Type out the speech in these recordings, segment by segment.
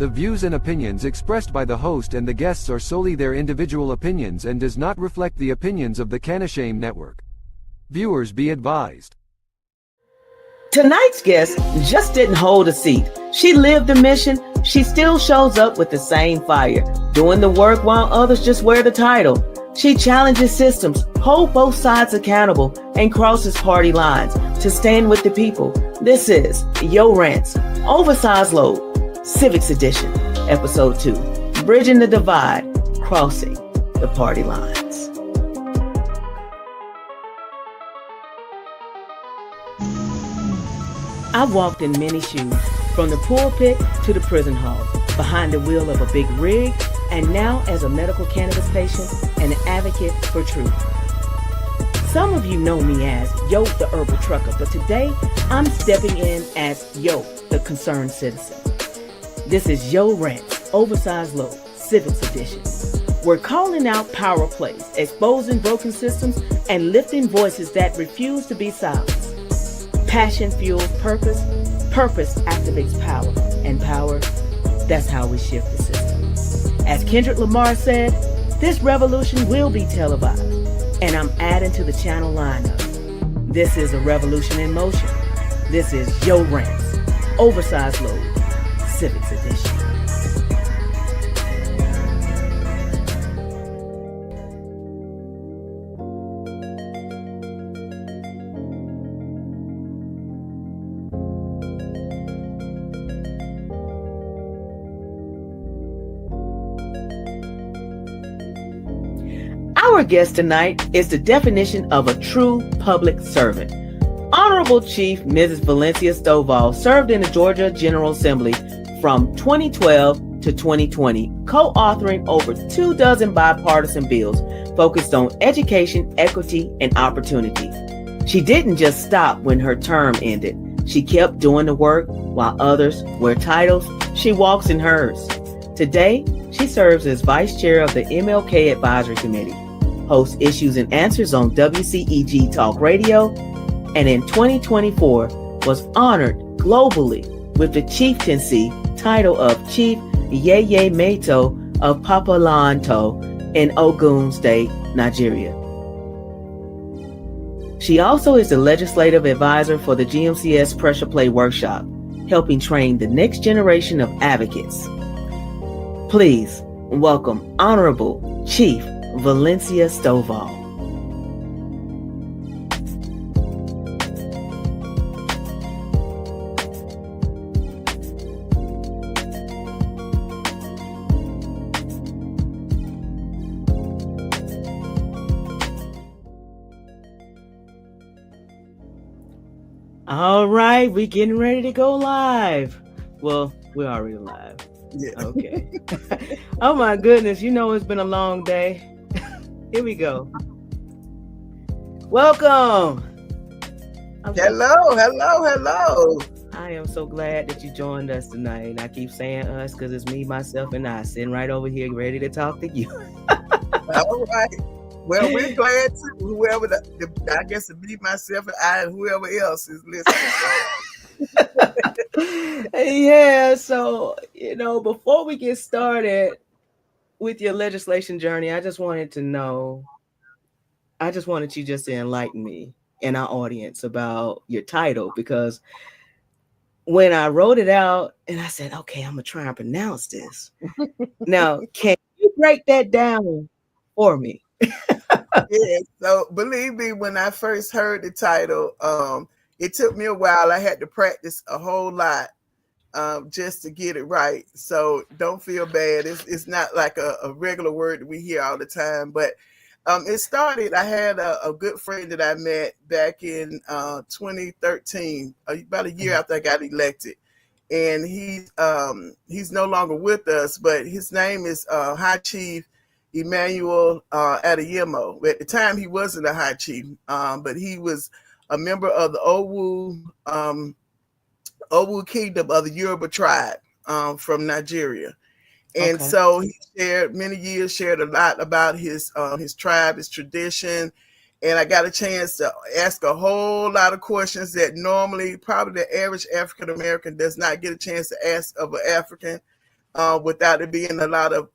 The views and opinions expressed by the host and the guests are solely their individual opinions and does not reflect the opinions of the Canashame Network. Viewers be advised. Tonight's guest just didn't hold a seat. She lived the mission. She still shows up with the same fire, doing the work while others just wear the title. She challenges systems, holds both sides accountable, and crosses party lines to stand with the people. This is Rants, Oversized Load, Civics Edition, Episode 2, Bridging the Divide, Crossing the Party Lines. I've walked in many shoes, from the pulpit to the prison hall, behind the wheel of a big rig, and now as a medical cannabis patient and an advocate for truth. Some of you know me as Yo, the Herbal Trucker, but today I'm stepping in as Yo, the Concerned Citizen. This is Yo Rants, Oversized Load, Civics Edition. We're calling out power plays, exposing broken systems, and lifting voices that refuse to be silenced. Passion fuels purpose, purpose activates power, and power, that's how we shift the system. As Kendrick Lamar said, this revolution will be televised, and I'm adding to the channel lineup. This is a revolution in motion. This is Yo Rants, Oversized Load, Civics Edition. Our guest tonight is the definition of a true public servant. Honorable Chief Mrs. Valencia Stovall served in the Georgia General Assembly from 2012 to 2020, co-authoring over 24 bipartisan bills focused on education, equity, and opportunity. She didn't just stop when her term ended. She kept doing the work while others wear titles. She walks in hers. Today, she serves as Vice Chair of the MLK Advisory Committee, hosts Issues and Answers on WCEG Talk Radio, and in 2024 was honored globally with the chieftaincy title of Chief Yeye Meto of Papalanto in Ogun State, Nigeria. She also is the legislative advisor for the GMCS Pressure Play Workshop, helping train the next generation of advocates. Please welcome Honorable Chief Valencia Stovall. All right, we're getting ready to go live. Well, we're already live. Yeah. Okay. Oh my goodness, you know it's been a long day. Here we go. Welcome. Hello. I am so glad that you joined us tonight. I keep saying us because it's me, myself, and I sitting right over here ready to talk to you. All right. Well, we're glad to whoever, I guess to me, myself, and I, and whoever else is listening. Yeah, so, before we get started with your legislation journey, I just wanted you just to enlighten me and our audience about your title, because when I wrote it out and I said, okay, I'm going to try and pronounce this. Now, can you break that down for me? Yeah, so believe me, when I first heard the title, it took me a while. I had to practice a whole lot just to get it right. So don't feel bad. It's not like a regular word that we hear all the time, but it started, I had a good friend that I met back in 2013, about a year after I got elected. And he's no longer with us, but his name is High Chief Emmanuel Adeyemo. At the time, he wasn't a high chief, but he was a member of the Owu Kingdom of the Yoruba tribe from Nigeria. And so he shared a lot about his tribe, his tradition. And I got a chance to ask a whole lot of questions that normally probably the average African-American does not get a chance to ask of an African. without it being a lot of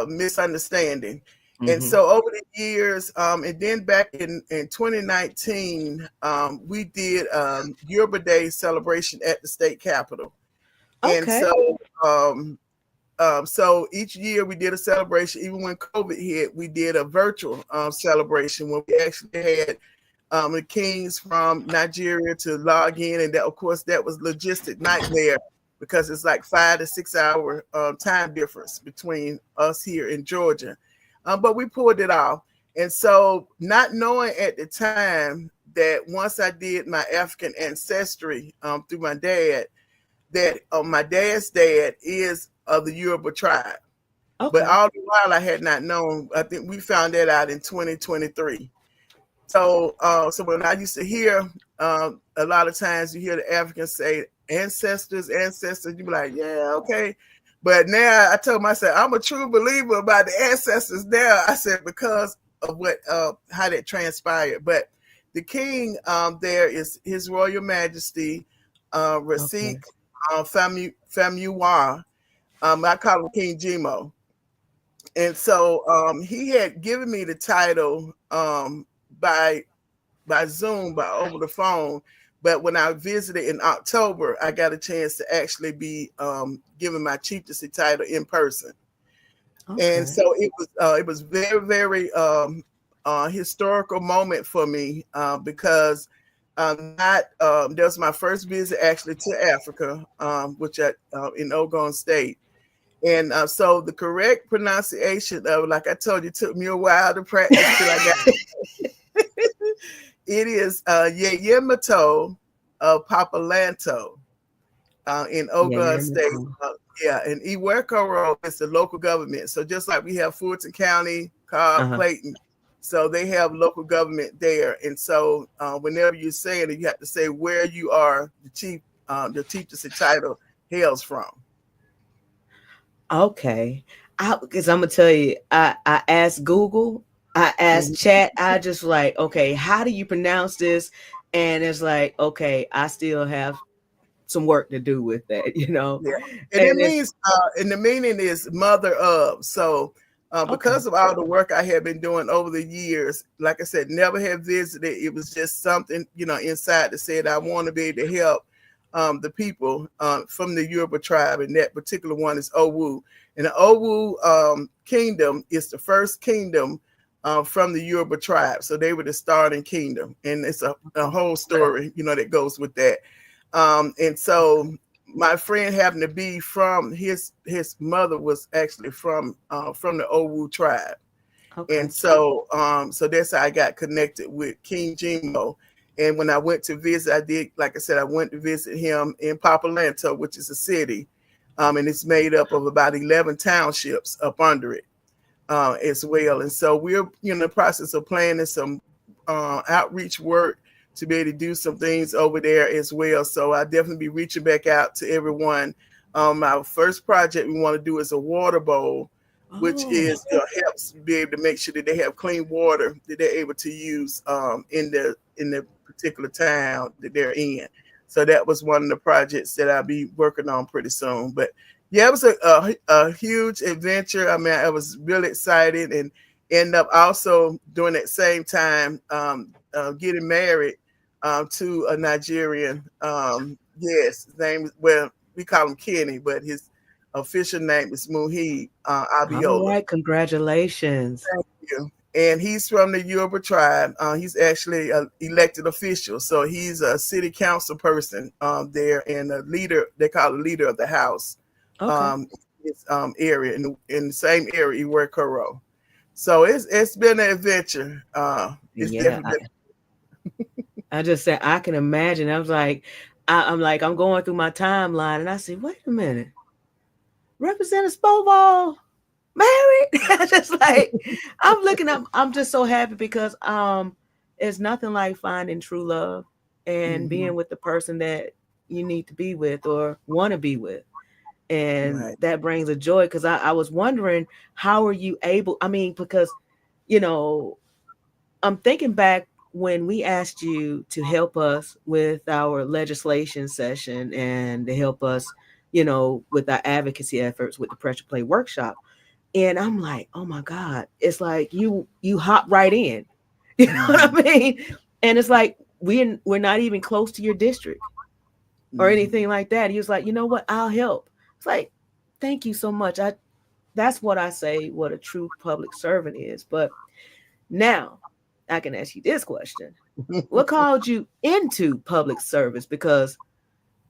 misunderstanding. And Mm-hmm. so over the years, and then back in 2019, we did Yoruba Day celebration at the state capitol. And Okay. so each year we did a celebration. Even when COVID hit, we did a virtual celebration when we actually had the kings from Nigeria to log in, and that, of course, that was logistic nightmare because it's like 5 to 6 hour time difference between us here in Georgia. But we pulled it off, and so not knowing at the time that once I did my African ancestry through my dad, that my dad's dad is of the Yoruba tribe. But Okay. all the while I had not known. I think we found that out in 2023. So when I used to hear a lot of times you hear the Africans say ancestors, you be like, yeah, okay. But now I told myself I'm a true believer about the ancestors now. I said because of what how that transpired. But the king there is His Royal Majesty Okay. Rasik Famuyiwa. I call him King Jimo. And so he had given me the title by Zoom, by over the phone. But when I visited in October, I got a chance to actually be given my chieftaincy title in person. And Okay. so it was very, very historical moment for me because not that was my first visit actually to Africa, which at in Ogun State. And so the correct pronunciation of, like I told you, took me a while to practice till I got it is Yeyemato of Papalanto in Yeah, Ogun yeah, me State. too. Yeah, and Iwerkoro is the local government. So just like we have Fulton County, Cobb, Uh-huh. Clayton, so they have local government there. And so whenever you're saying it, you have to say where you are, the chieftaincy title hails from. Okay. Because I'm gonna tell you, I asked Google, I asked Mhm. Chat, I just like, okay, how do you pronounce this? And it's like, okay, I still have some work to do with that, you know. Yeah, and it And it's means, and the meaning is mother of. So, okay. because of all the work I had been doing over the years, like I said, never had visited. It was just something, inside that said I want to be able to help the people from the Yoruba tribe, and that particular one is Owu. And the Owu kingdom is the first kingdom from the Yoruba tribe. So they were the starting kingdom, and it's a whole story, that goes with that. And so my friend happened to be from his mother was actually from the Owu tribe. Okay. And so that's how I got connected with King Jimo. And when I went to visit, I did, like I said, I went to visit him in Papalanto, which is a city. And it's made up of about 11 townships up under it as well. And so we're in the process of planning some outreach work to be able to do some things over there as well. So I'll definitely be reaching back out to everyone. Our first project we want to do is a water bowl, which Oh, is helps be able to make sure that they have clean water that they're able to use in the particular town that they're in. So that was one of the projects that I'll be working on pretty soon. But yeah, it was a huge adventure. I mean, I was really excited and end up also during that same time getting married to a Nigerian. Yes, his name is, well, we call him Kenny, but his official name is Muhid all Abiola. right. Congratulations. Thank you. And he's from the Yoruba tribe. He's actually an elected official, so he's a city council person there, and a leader. They call it leader of the house. Okay. This area in the same area, Iwerkoro. So it's been an adventure. It's Yeah. definitely I just said I can imagine. I was like, I'm like, I'm going through my timeline and I said, wait a minute. Representative Stovall married? I just like I'm looking up. I'm just so happy because it's nothing like finding true love and been being with the person that you need to be with or want to be with. And right. that brings a joy because I was wondering how are you able, I mean, because you know, I'm thinking back when we asked you to help us with our legislation session and to help us with our advocacy efforts with the Pressure Play workshop. And I'm like, oh my God, it's like you hop right in. You know what I mean? And it's like we're not even close to your district or anything like that. He was like, you know what, I'll help. It's like, thank you so much. That's what I say what a true public servant is. But now I can ask you this question. What called you into public service? Because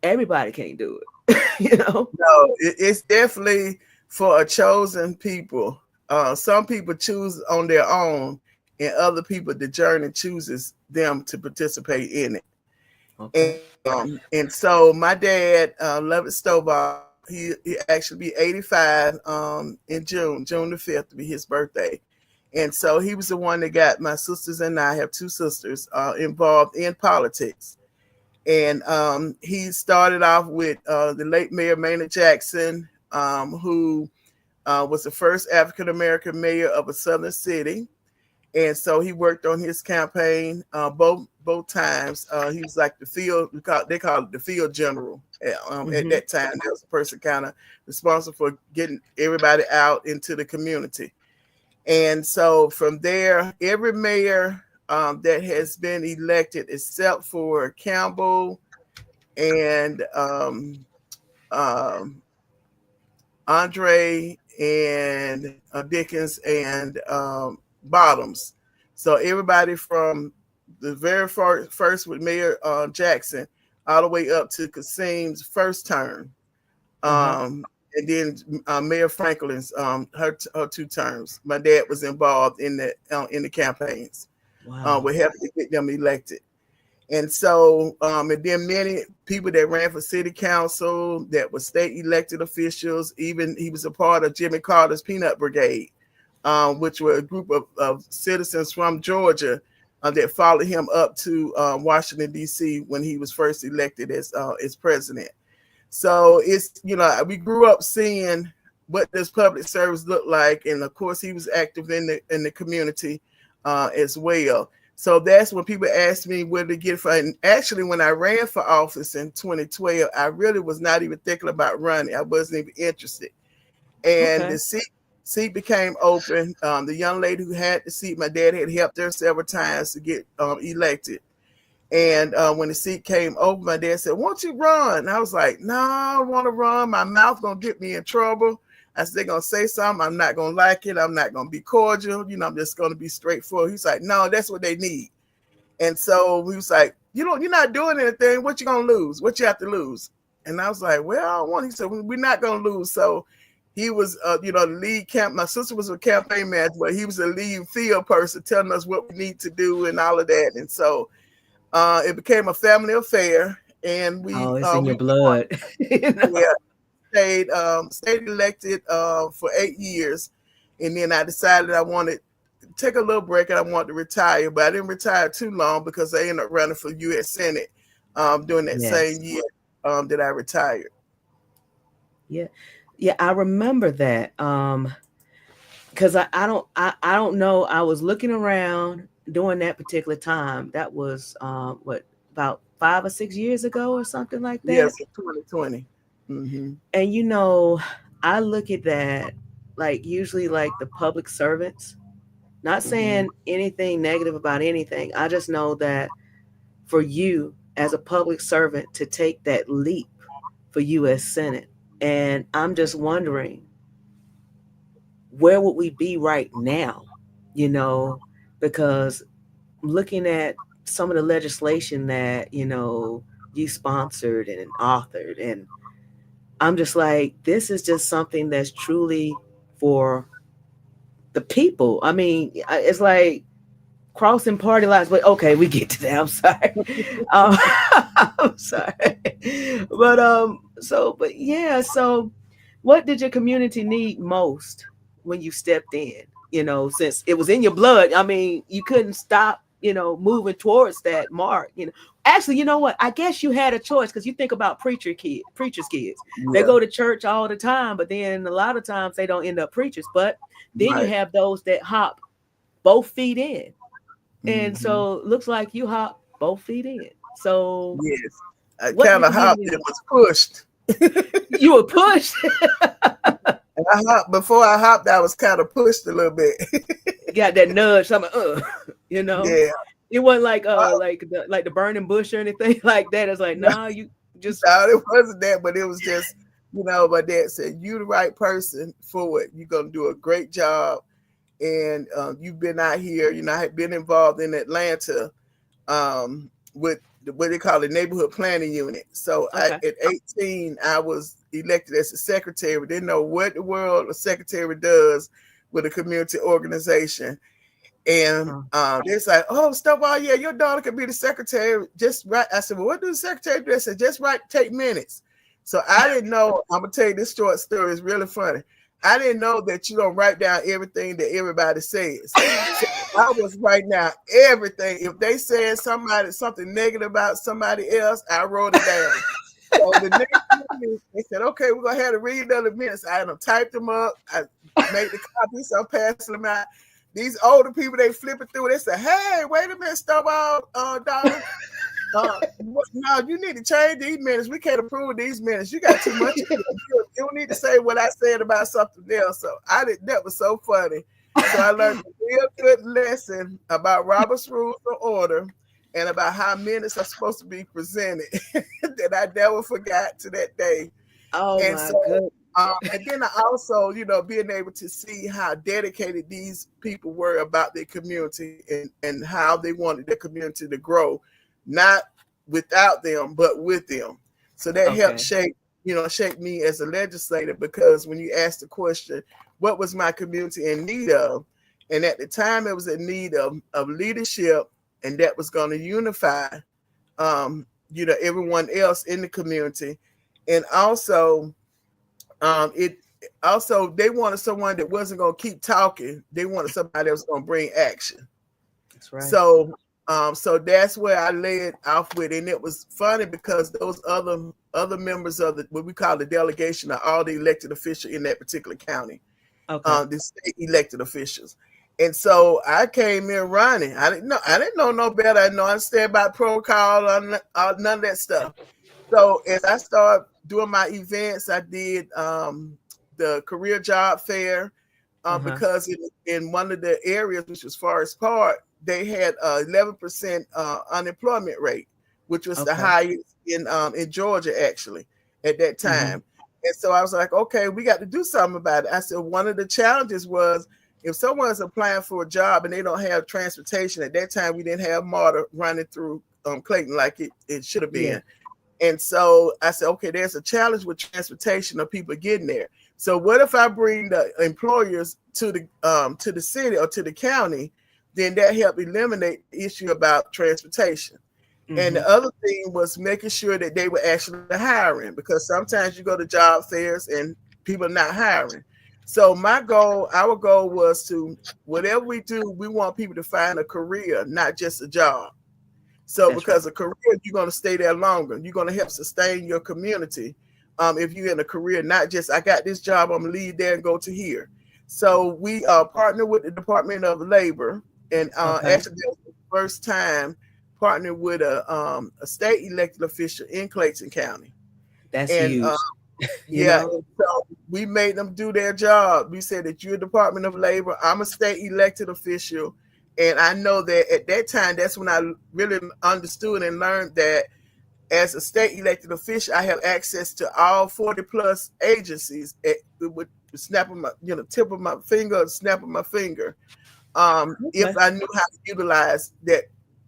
everybody can't do it. No, it's definitely for a chosen people. Some people choose on their own, and other people, the journey chooses them to participate in it. Okay. And so my dad, Valencia Stovall, he actually be 85 in June the 5th to be his birthday. And so he was the one that got my sisters and I have 2 sisters involved in politics. And he started off with the late Mayor Maynard Jackson, who was the first African-American mayor of a southern city. And so he worked on his campaign both times. He was like the field, they call it the field general. At that time, there was a person kind of responsible for getting everybody out into the community. And so from there, every mayor that has been elected, except for Campbell and Andre and Dickens and Bottoms. So everybody from the very first with Mayor Jackson all the way up to Kasim's first term. And then Mayor Franklin's her 2 terms. My dad was involved in the campaigns. Wow. We're helping to get them elected. And so, and then many people that ran for city council, that were state elected officials, even he was a part of Jimmy Carter's Peanut Brigade, which were a group of citizens from Georgia that followed him up to Washington, D.C. when he was first elected as president. So it's, we grew up seeing what this public service looked like. And of course, he was active in the community as well. So that's when people asked me where to get from. And actually, when I ran for office in 2012, I really was not even thinking about running. I wasn't even interested. And the seat became open. The young lady who had the seat, my dad had helped her several times to get elected. And when the seat came open, my dad said, won't you run? I was like, no, I don't want to run. My mouth going to get me in trouble. I said, they're going to say something. I'm not going to like it. I'm not going to be cordial. I'm just going to be straightforward. He's like, no, that's what they need. And so we was like, you're not doing anything. What you going to lose? What you have to lose? And I was like, well, I don't want. He said, we're not going to lose. So he was, the lead camp. My sister was a campaign manager, but he was a lead field person telling us what we need to do and all of that. And so it became a family affair. And we it's in your blood. Yeah. Stayed elected for 8 years, and then I decided I wanted to take a little break and I wanted to retire, but I didn't retire too long because I ended up running for U.S. Senate during that same year that I retired. Yeah, I remember that because I don't know. I was looking around during that particular time. That was about 5 or 6 years ago or something like that. Yes, 2020. And I look at that like usually like the public servants, not saying anything negative about anything. I just know that for you as a public servant to take that leap for U.S. Senate, and I'm just wondering, where would we be right now? Because looking at some of the legislation that, you sponsored and authored, and I'm just like, this is just something that's truly for the people. I mean, it's like crossing party lines, but okay, we get to that. I'm sorry. I'm sorry. But so what did your community need most when you stepped in? Since it was in your blood, I mean, you couldn't stop, moving towards that mark, Actually, you know what? I guess you had a choice because you think about preacher's kids. Yeah. They go to church all the time, but then a lot of times they don't end up preachers. But then you have those that hop both feet in. And so it looks like you hop both feet in. So yes, I kind of hopped. It was pushed. You were pushed. Before I hopped, I was kind of pushed a little bit. Got that nudge. I'm you know. Yeah. It wasn't like the burning bush or anything like that. It's like, nah, you just. No, it wasn't that, but it was just, my dad said, "You the right person for it. You're gonna do a great job." And you've been out here, I had been involved in Atlanta with what they call the neighborhood planning unit. So at 18, I was elected as a secretary. Didn't know what the world a secretary does with a community organization. And it's like, "Oh, Stovall, yeah, your daughter could be the secretary. Just write." I said, "Well, what does the secretary do?" I said, "Just write, take minutes." So I didn't know. I'm gonna tell you this short story. It's really funny. I didn't know that you don't write down everything that everybody says. So I was writing down everything. If they said something negative about somebody else, I wrote it down. So the next morning, they said, "Okay, we're gonna have to read the other minutes." I had them typed them up. I made the copies. So I'm passing them out. These older people, they flip it through. They say, "Hey, wait a minute, Stovall, daughter. No, you need to change these minutes. We can't approve these minutes. You got too much. You don't need to say what I said about something else." So that was so funny. So I learned a real good lesson about Robert's Rules of Order and about how minutes are supposed to be presented that I never forgot to that day. Oh, and my so, goodness. And then I also, being able to see how dedicated these people were about their community and how they wanted their community to grow, not without them, but with them. So that helped shape me as a legislator, because when you ask the question, what was my community in need of? And at the time it was in need of leadership, and that was going to unify, everyone else in the community. And also, they wanted someone that wasn't going to keep talking. They wanted somebody that was going to bring action. That's right. So that's where I led off with, and it was funny because those other members of what we call the delegation are all the elected officials in that particular county, the state elected officials. And so I came in running. I didn't know no better. I didn't understand about protocol or none of that stuff. So as I started doing my events, I did the career job fair because in one of the areas, which was Forest Park, they had 11% unemployment rate, which was the highest in Georgia actually at that time. And so I was like, okay, we got to do something about it. I said one of the challenges was if someone's applying for a job and they don't have transportation. At that time, we didn't have MARTA running through Clayton like it should have been. Yeah. And so I said, okay, there's a challenge with transportation of people getting there. So what if I bring the employers to the city or to the county? Then that helped eliminate the issue about transportation. And the other thing was making sure that they were actually hiring, because sometimes you go to job fairs and people are not hiring. So our goal was to, whatever we do, we want people to find a career, not just a job. So because a career, you're going to stay there longer. You're going to help sustain your community. If you're in a career, not just, I got this job, I'm going to leave there and go to here. So we partnered with the Department of Labor, and actually that was the first time partnered with a state elected official in Clayton County. That's huge. So we made them do their job. We said that you're a Department of Labor, I'm a state elected official. And I know that at that time, that's when I really understood and learned that as a state elected official, I have access to all 40 plus agencies with the snap of my, tip of my finger, snap of my finger. If I knew how to utilize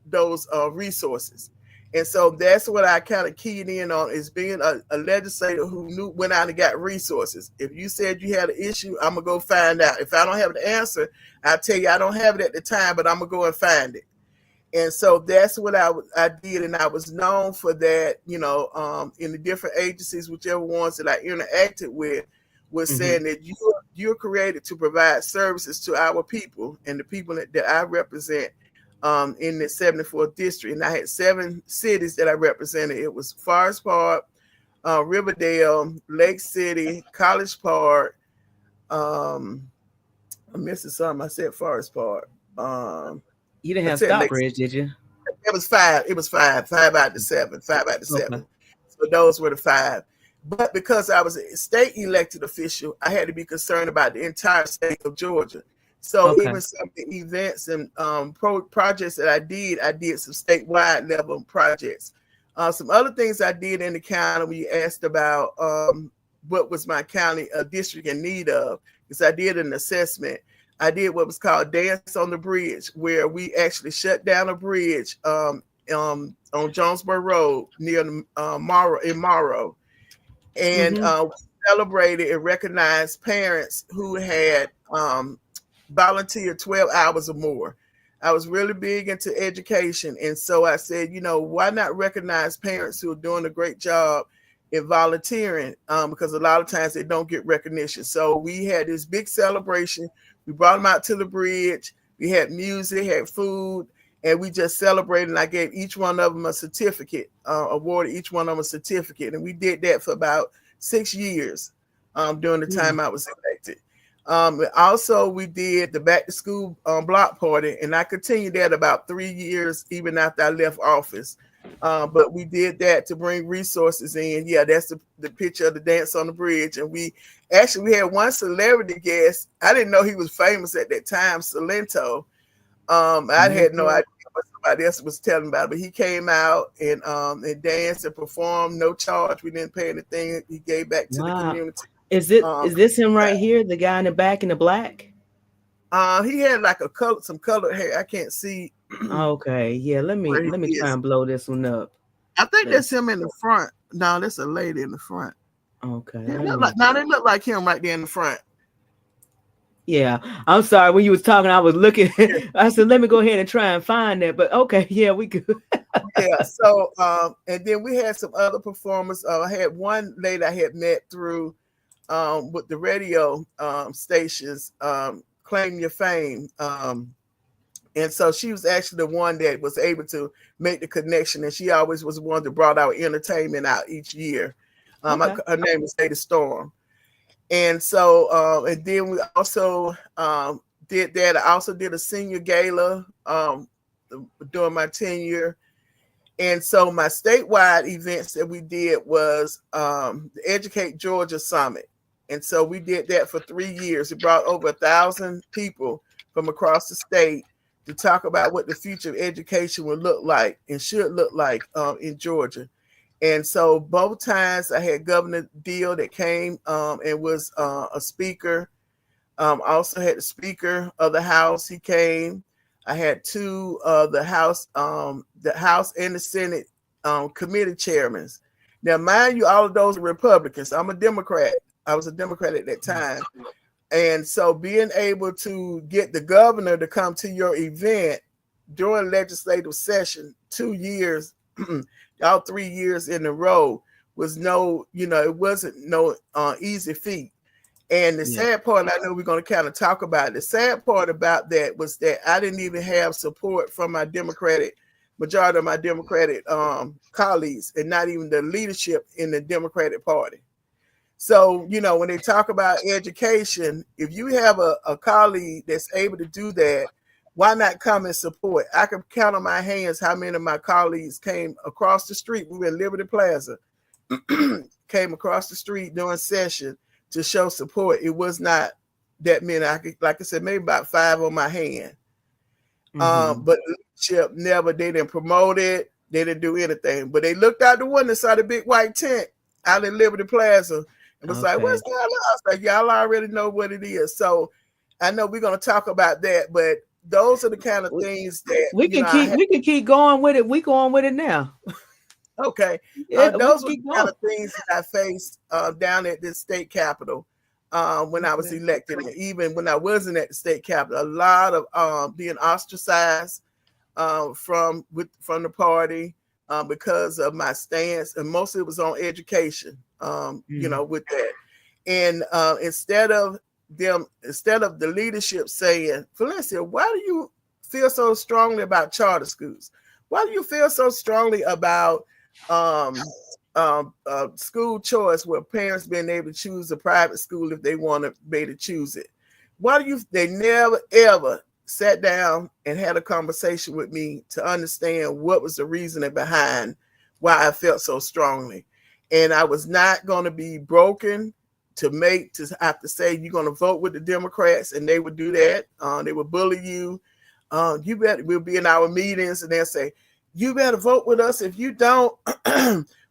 those resources. And so that's what I kind of keyed in on, is being a legislator who went out and got resources. If you said you had an issue, I'm going to go find out. If I don't have the answer, I'll tell you I don't have it at the time, but I'm going to go and find it. And so that's what I did. And I was known for that, in the different agencies, whichever ones that I interacted with, was saying that you're created to provide services to our people and the people that I represent in the 74th district. And I had 7 cities that I represented. It was Forest Park, Riverdale, Lake City, College Park. I'm missing something. I said Forest Park. You didn't have Stockbridge, did you? It was 5. It was 5. 5 out of 7. 5 out of 7. So those were the 5. But because I was a state elected official, I had to be concerned about the entire state of Georgia. So Okay. even some of the events and projects that I did some statewide level projects. Some other things I did in the county, we asked about what was my county district in need of, because I did an assessment. I did what was called Dance on the Bridge, where we actually shut down a bridge on Jonesboro Road near Morrow. And celebrated and recognized parents who had volunteered 12 hours or more. I was really big into education. And so I said, why not recognize parents who are doing a great job in volunteering? Because a lot of times they don't get recognition. So we had this big celebration. We brought them out to the bridge. We had music, had food, and we just celebrated. And I gave each one of them a certificate, awarded each one of them a certificate. And we did that for about 6 years during the time I was elected. Also, we did the back to school block party, and I continued that about 3 years, even after I left office. But we did that to bring resources in. Yeah, that's the picture of the Dance on the Bridge. And we had one celebrity guest. I didn't know he was famous at that time, Salento. I had no idea what somebody else was telling about it, but he came out and danced and performed, no charge. We didn't pay anything. He gave back to the community. Is this him right here, the guy in the back in the black? He had like some colored hair. I can't see. Okay, yeah. Let me try and blow this one up. I think that's him in the front. No, that's a lady in the front. Okay. They look like him right there in the front. Yeah, I'm sorry. When you was talking, I was looking. I said, let me go ahead and try and find that. But okay, yeah, we could. Yeah. So, and then we had some other performers. I had one lady I had met through with the radio stations, Claim Your Fame. And so she was actually the one that was able to make the connection. And she always was the one that brought our entertainment out each year. Her name is Lady Storm. And so, and then we also did that. I also did a senior gala during my tenure. And so my statewide events that we did was the Educate Georgia Summit. And so we did that for 3 years. It brought over 1,000 people from across the state to talk about what the future of education would look like and should look like in Georgia. And so both times I had Governor Deal that came and was a speaker. Also had the Speaker of the House. He came. I had two of the House and the Senate committee chairmen. Now, mind you, all of those are Republicans. I'm a Democrat. I was a Democrat at that time. And so being able to get the governor to come to your event during legislative session 2 years, all 3 years in a row was it wasn't no easy feat. And the sad part, I know we're going to kind of talk about it. The sad part about that was that I didn't even have support from my majority of my Democratic colleagues, and not even the leadership in the Democratic Party. So, when they talk about education, if you have a colleague that's able to do that, why not come and support? I can count on my hands how many of my colleagues came across the street. We were in Liberty Plaza, came across the street during session to show support. It was not that many. Like I said, maybe about 5 on my hand. But leadership they didn't promote it. They didn't do anything. But they looked out the window, saw the big white tent out in Liberty Plaza, and was like, what's going on? I was like, y'all already know what it is. So I know we're going to talk about that, but those are the kind of things that we can keep going with it. We going with it now. Okay. Those were the kind of things that I faced down at the state capitol when I was elected. And even when I wasn't at the state capitol, a lot of being ostracized from the party because of my stance, and mostly it was on education. With that, and instead of the leadership saying, Valencia, why do you feel so strongly about charter schools? Why do you feel so strongly about school choice, where parents being able to choose a private school if they want to be able to choose it? They never ever sat down and had a conversation with me to understand what was the reasoning behind why I felt so strongly. and I was not going to be broken to have to say you're going to vote with the Democrats, and they would do that. They would bully you. You better, we'll be in our meetings, and they'll say, you better vote with us. If you don't,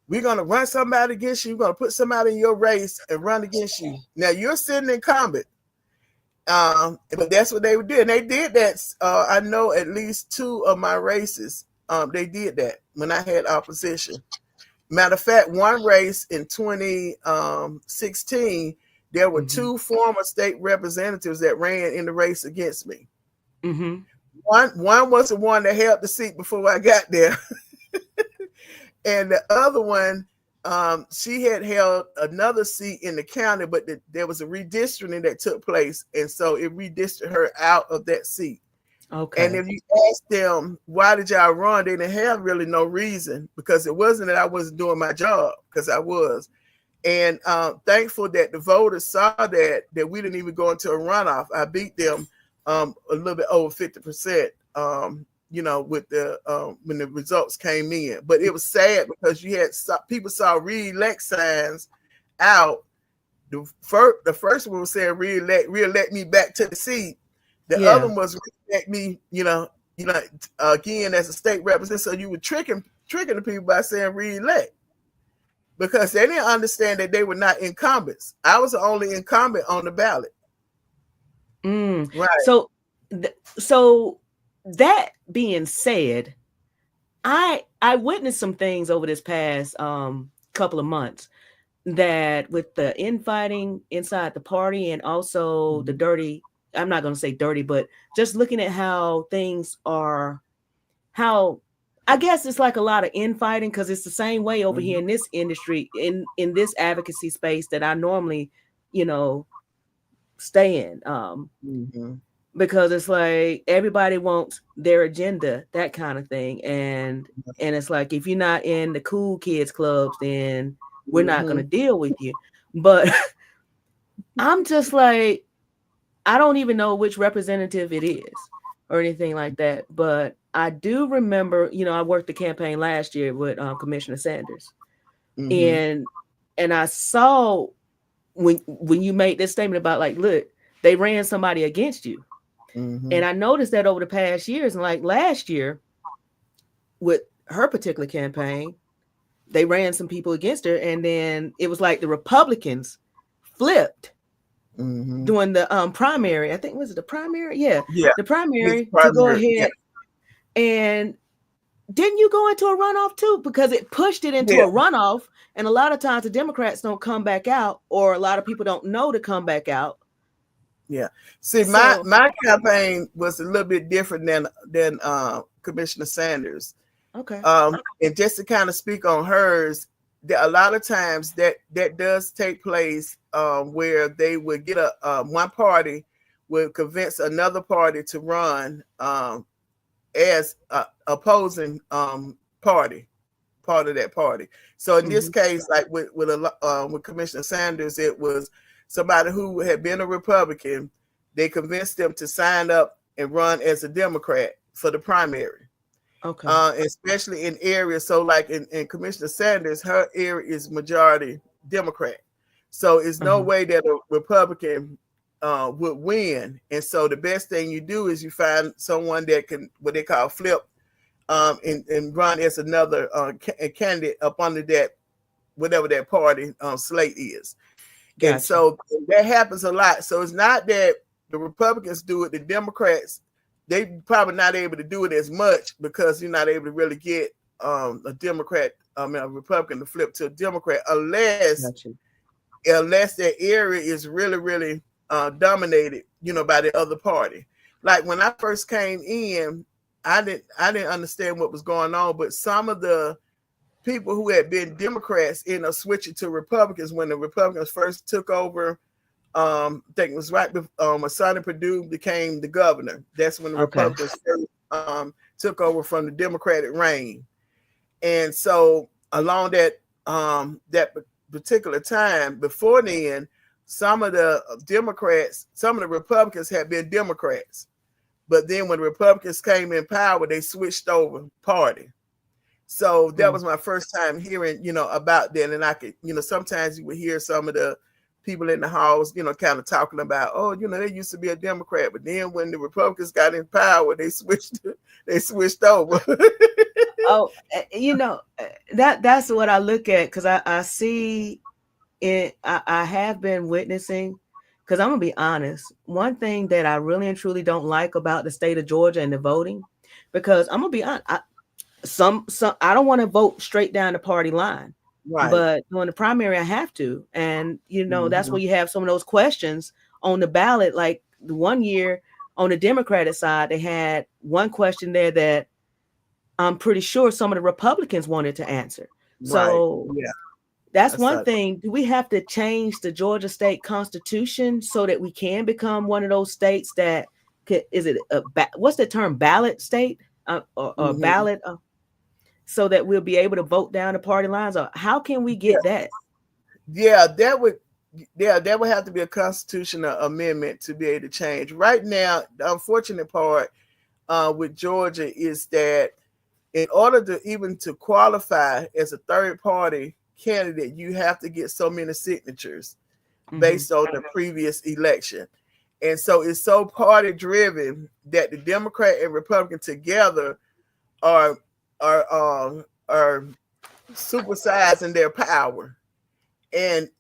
we're going to run somebody against you. We're going to put somebody in your race and run against you. Now you're sitting incumbent. But that's what they would do. And they did that. I know at least 2 of my races, they did that when I had opposition. Matter of fact, one race in 2016, there were 2 former state representatives that ran in the race against me. Mm-hmm. One was the one that held the seat before I got there. And the other one, she had held another seat in the county, but there was a redistricting that took place. And so it redistricted her out of that seat. Okay. And if you ask them, why did y'all run? They didn't have really no reason, because it wasn't that I wasn't doing my job, because I was. And thankful that the voters saw that we didn't even go into a runoff. I beat them a little bit over 50%, with the when the results came in. But it was sad because you had people saw re-elect signs out. The first one was saying re-elect me back to the seat. The other one was re-elect me, again as a state representative. So you were tricking the people by saying re-elect, because they didn't understand that they were not incumbents. I was the only incumbent on the ballot. Right. So that being said, I witnessed some things over this past couple of months that with the infighting inside the party, and also the dirty, I'm not going to say dirty, but just looking at how things are, how I guess it's like a lot of infighting, because it's the same way over here in this industry, in this advocacy space that I normally, stay in. Because it's like everybody wants their agenda, that kind of thing. And it's like, if you're not in the cool kids clubs, then we're not going to deal with you. But I'm just like, I don't even know which representative it is or anything like that. But I do remember, I worked the campaign last year with Commissioner Sanders. And I saw when you made this statement about, like, look, they ran somebody against you. And I noticed that over the past years, and like last year with her particular campaign, they ran some people against her, and then it was like the Republicans flipped during the primary. I think, was it the primary? Yeah. The primary to go ahead. And didn't you go into a runoff too? Because it pushed it into a runoff, and a lot of times the Democrats don't come back out, or a lot of people don't know to come back out. Yeah. See, my campaign was a little bit different than Commissioner Sanders. Okay. And just to kind of speak on hers, a lot of times that does take place where they would get one party would convince another party to run as opposing part of that party. So in this case, like with Commissioner Sanders, it was somebody who had been a Republican. They convinced them to sign up and run as a Democrat for the primary. Okay. Especially in areas. So like in Commissioner Sanders, her area is majority Democrat. So it's no way that a Republican would win. And so the best thing you do is you find someone that can, what they call flip, and run as another candidate up under that, whatever that party slate is. Gotcha. And so that happens a lot. So it's not that the Republicans do it, the Democrats, they probably not able to do it as much because you're not able to really get a Republican to flip to a Democrat unless that area is really, really dominated, by the other party. Like when I first came in, I didn't understand what was going on, but some of the people who had been Democrats ended up switching to Republicans when the Republicans first took over. I think it was right before Sonny Perdue became the governor. That's when the Republicans took over from the Democratic reign. And so along that particular time, before then, some of the Republicans had been Democrats. But then when the Republicans came in power, they switched over party. So that was my first time hearing, about that. And I could, sometimes you would hear some of the people in the halls, kind of talking about, oh, they used to be a Democrat, but then when the Republicans got in power, they switched over. Oh, that's what I look at, because I see it. I have been witnessing, because I'm gonna be honest. One thing that I really and truly don't like about the state of Georgia and the voting, because I'm gonna be honest, I don't want to vote straight down the party line. Right. But during the primary, I have to. And, that's where you have some of those questions on the ballot. Like the one year on the Democratic side, they had one question there that I'm pretty sure some of the Republicans wanted to answer. Right. So that's one thing. Do we have to change the Georgia state constitution so that we can become one of those states that is it what's the term, ballot state or ballot? So that we'll be able to vote down the party lines? Or how can we get that? Yeah, that would have to be a constitutional amendment to be able to change. Right now, the unfortunate part with Georgia is that in order to even to qualify as a third party candidate, you have to get so many signatures based on the previous election. And so it's so party driven that the Democrat and Republican together are supersizing their power. And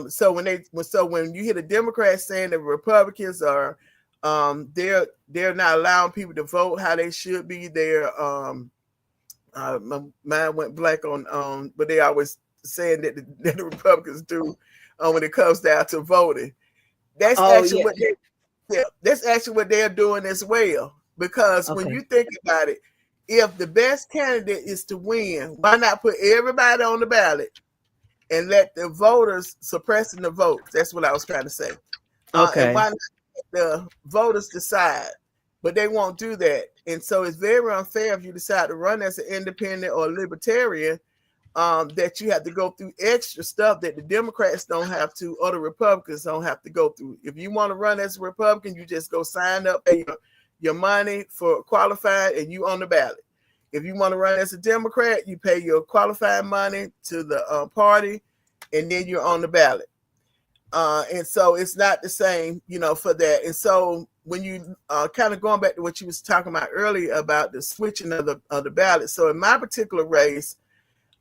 so when you hear the Democrats saying the Republicans are they're not allowing people to vote how they should be, they're my mind went blank on but they always saying that the Republicans do when it comes down to voting. That's actually what they're doing as well. Because when you think about it, if the best candidate is to win, why not put everybody on the ballot and let the voters suppressing the votes? That's what I was trying to say. And why not let the voters decide? But they won't do that. And so it's very unfair if you decide to run as an independent or libertarian, that you have to go through extra stuff that the Democrats don't have to, or the Republicans don't have to go through. If you want to run as a Republican, you just go sign up, pay your money for qualified, and you on the ballot. If you want to run as a Democrat, you pay your qualified money to the party, and then you're on the ballot. And so it's not the same, for that. And so when you kind of going back to what you was talking about earlier about the switching of the ballot. So in my particular race,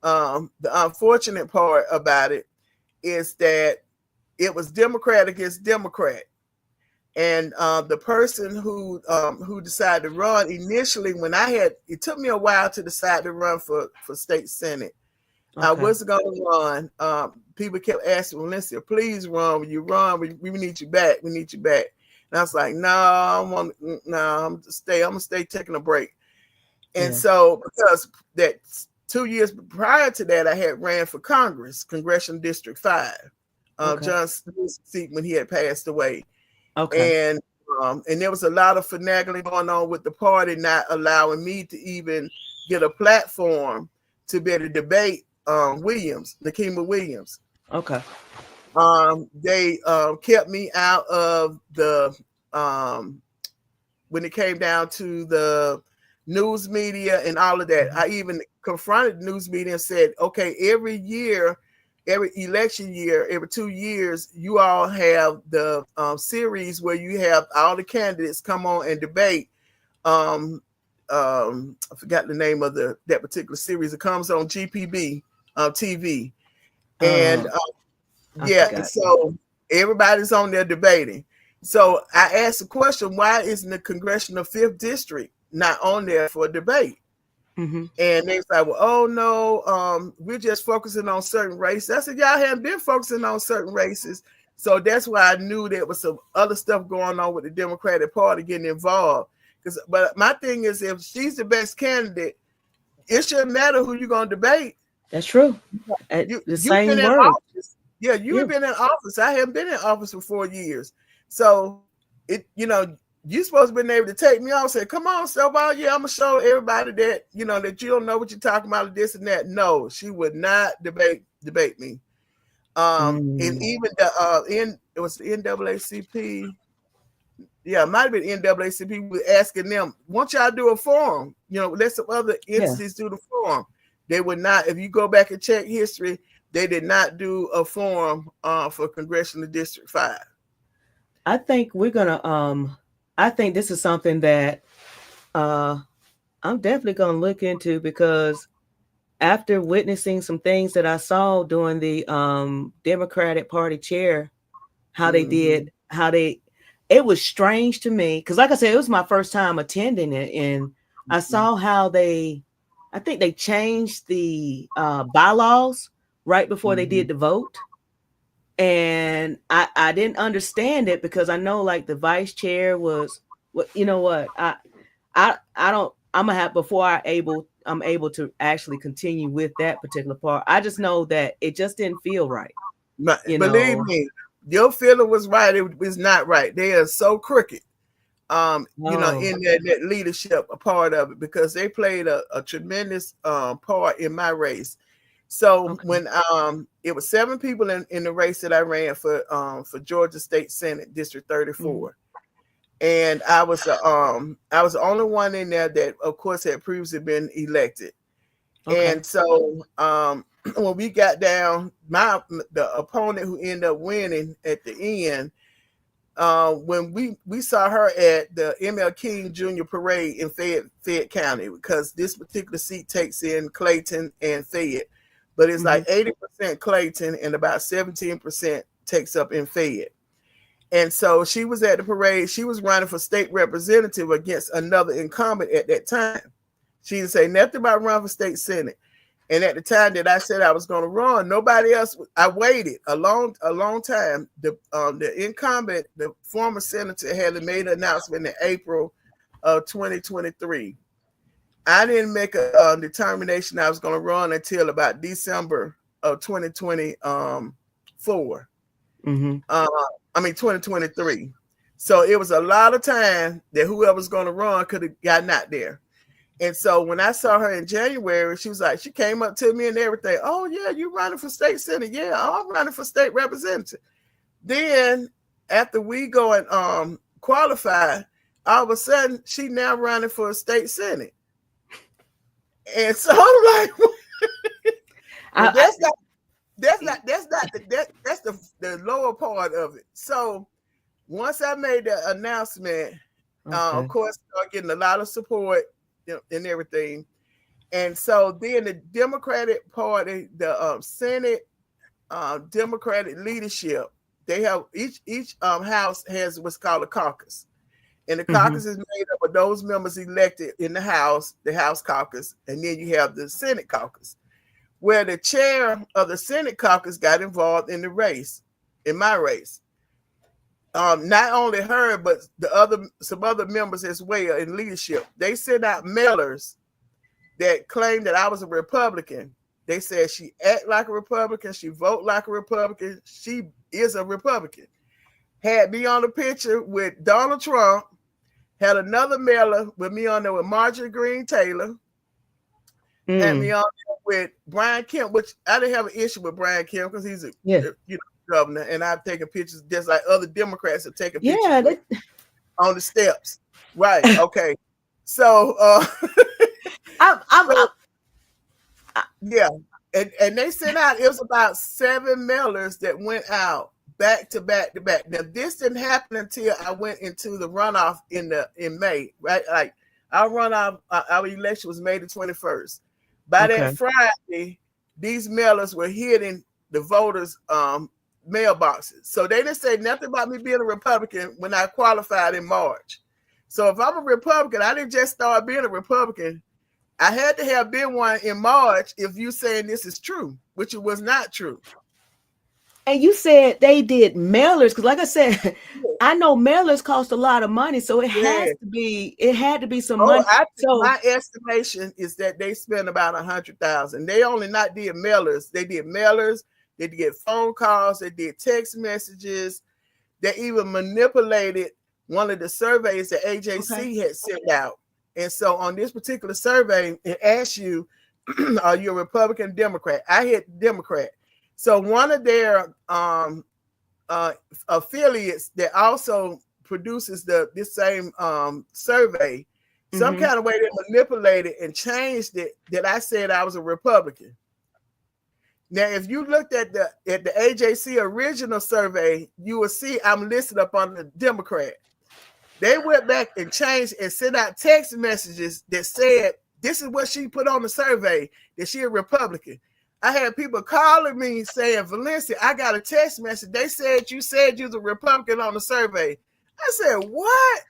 the unfortunate part about it is that it was Democrat against Democrat. And the person who decided to run initially, it took me a while to decide to run for state senate. I wasn't going to run. People kept asking, Valencia, please run. When you run, we need you back. We need you back. And I was like, no, I'm going to stay taking a break. And so because that 2 years prior to that, I had ran for Congress, Congressional District 5, John Smith's seat when he had passed away. And there was a lot of finagling going on with the party, not allowing me to even get a platform to be able to debate Nikema Williams. They kept me out of the when it came down to the news media and all of that. I even confronted the news media and said, okay, every election year, every 2 years, you all have the series where you have all the candidates come on and debate. I forgot the name of that particular series. It comes on GPB TV. And so everybody's on there debating. So I asked the question, why isn't the Congressional 5th District not on there for a debate? And they was like, well, oh no, we're just focusing on certain races. I said, y'all haven't been focusing on certain races. So that's why I knew there was some other stuff going on with the Democratic Party getting involved. But my thing is, if she's the best candidate, it shouldn't matter who you're going to debate. That's true. The same word. You've been in office. I haven't been in office for 4 years. So you're supposed to be able to take me on, say, come on, Stovall, I'm going to show everybody that, that you don't know what you're talking about, this and that. No, she would not debate me. And even it was the NAACP. Yeah, it might have been NAACP. We were asking them, won't y'all do a forum? Let some other entities do the forum. They would not, if you go back and check history, they did not do a forum for Congressional District 5. I think we're gonna I think this is something that I'm definitely gonna look into, because after witnessing some things that I saw during the Democratic Party chair, how they did, it was strange to me, because like I said, it was my first time attending it, and I saw how I think they changed the bylaws right before they did the vote. And I didn't understand it, because I know like the vice chair was, you know what, I don't, I'm gonna have, before I'm able to actually continue with that particular part. I just know that it just didn't feel right. Believe me, your feeling was right. It was not right. They are so crooked. You know, in that leadership, a part of it, because they played a tremendous part in my race. So when it was 7 people in the race that I ran for Georgia State Senate District 34. And I was the only one in there that, of course, had previously been elected. And so when we got down, the opponent who ended up winning at the end, when we saw her at the M.L. King Jr. Parade in Fayette County, because this particular seat takes in Clayton and Fayette, but it's like 80% Clayton and about 17% takes up in Fayette. And so she was at the parade. She was running for state representative against another incumbent at that time. She didn't say nothing about running for state senate. And at the time that I said I was going to run, nobody else. I waited a long time. The incumbent, the former senator, had made an announcement in April of 2023. I didn't make a determination I was going to run until about December of 2024. 2023. So it was a lot of time that whoever was going to run could have gotten out there. And so when I saw her in January, she was like, she came up to me and everything. Oh, yeah, you running for state senate? Yeah, I'm running for state representative. Then after we go and qualify, all of a sudden she now running for a state senate. And so I'm like, that's the lower part of it. So once I made the announcement, of course, I getting a lot of support and everything. And so then the Democratic Party, the Senate Democratic leadership, they have each house has what's called a caucus. And the caucus is made up of those members elected in the House caucus, and then you have the Senate caucus, where the chair of the Senate caucus got involved in the race, in my race. Not only her, but some other members as well in leadership. They sent out mailers that claimed that I was a Republican. They said she act like a Republican, she vote like a Republican, she is a Republican. Had me on the picture with Donald Trump, had another mailer with me on there with Marjorie Greene Taylor, had me on there with Brian Kemp, which I didn't have an issue with Brian Kemp because he's a governor, and I've taken pictures just like other Democrats have taken pictures on the steps. Right. Okay. So and they sent out, it was about 7 mailers that went out back to back to back. Now this didn't happen until I went into the runoff in May, right? Like our runoff, our election was May the 21st. By that Friday, these mailers were hitting the voters' mailboxes. So they didn't say nothing about me being a Republican when I qualified in March. So if I'm a Republican, I didn't just start being a Republican. I had to have been one in March if you saying this is true, which it was not true. And you said they did mailers, because like I said, I know mailers cost a lot of money, so it had to be some money. My estimation is that they spent about $100,000. They only not did mailers. They did mailers. They did phone calls. They did text messages. They even manipulated one of the surveys that AJC had sent out. And so on this particular survey, it asked you, are you a Republican or Democrat? I hit Democrat. So one of their affiliates that also produces this same survey Some kind of way they manipulated and changed it that I said I was a Republican. Now, if you looked at the AJC original survey, you will see I'm listed up on the Democrat. They went back and changed and sent out text messages that said, this is what she put on the survey, that she a Republican. I had people calling me saying, Valencia, I got a text message. They said you was a Republican on the survey. I said, what?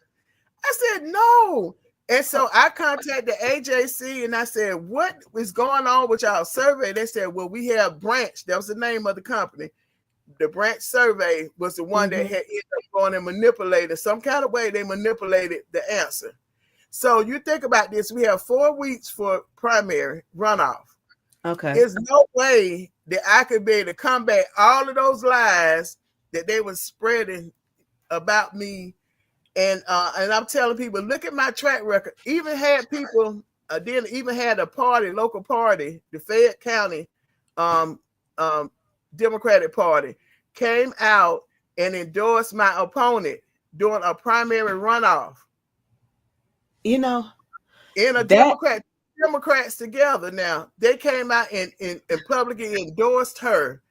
I said, no. And so I contacted AJC and I said, what is going on with y'all survey? They said, well, we have Branch. That was the name of the company. The Branch survey was the one that had ended up going and manipulated. Some kind of way they manipulated the answer. So you think about this. We have 4 weeks for primary runoff. Okay. There's no way that I could be able to combat all of those lies that they were spreading about me. And I'm telling people, look at my track record. Even had people, even had a party, local party, the Fayette County Democratic Party, came out and endorsed my opponent during a primary runoff. You know, in a Democrats together. Now they came out and publicly endorsed her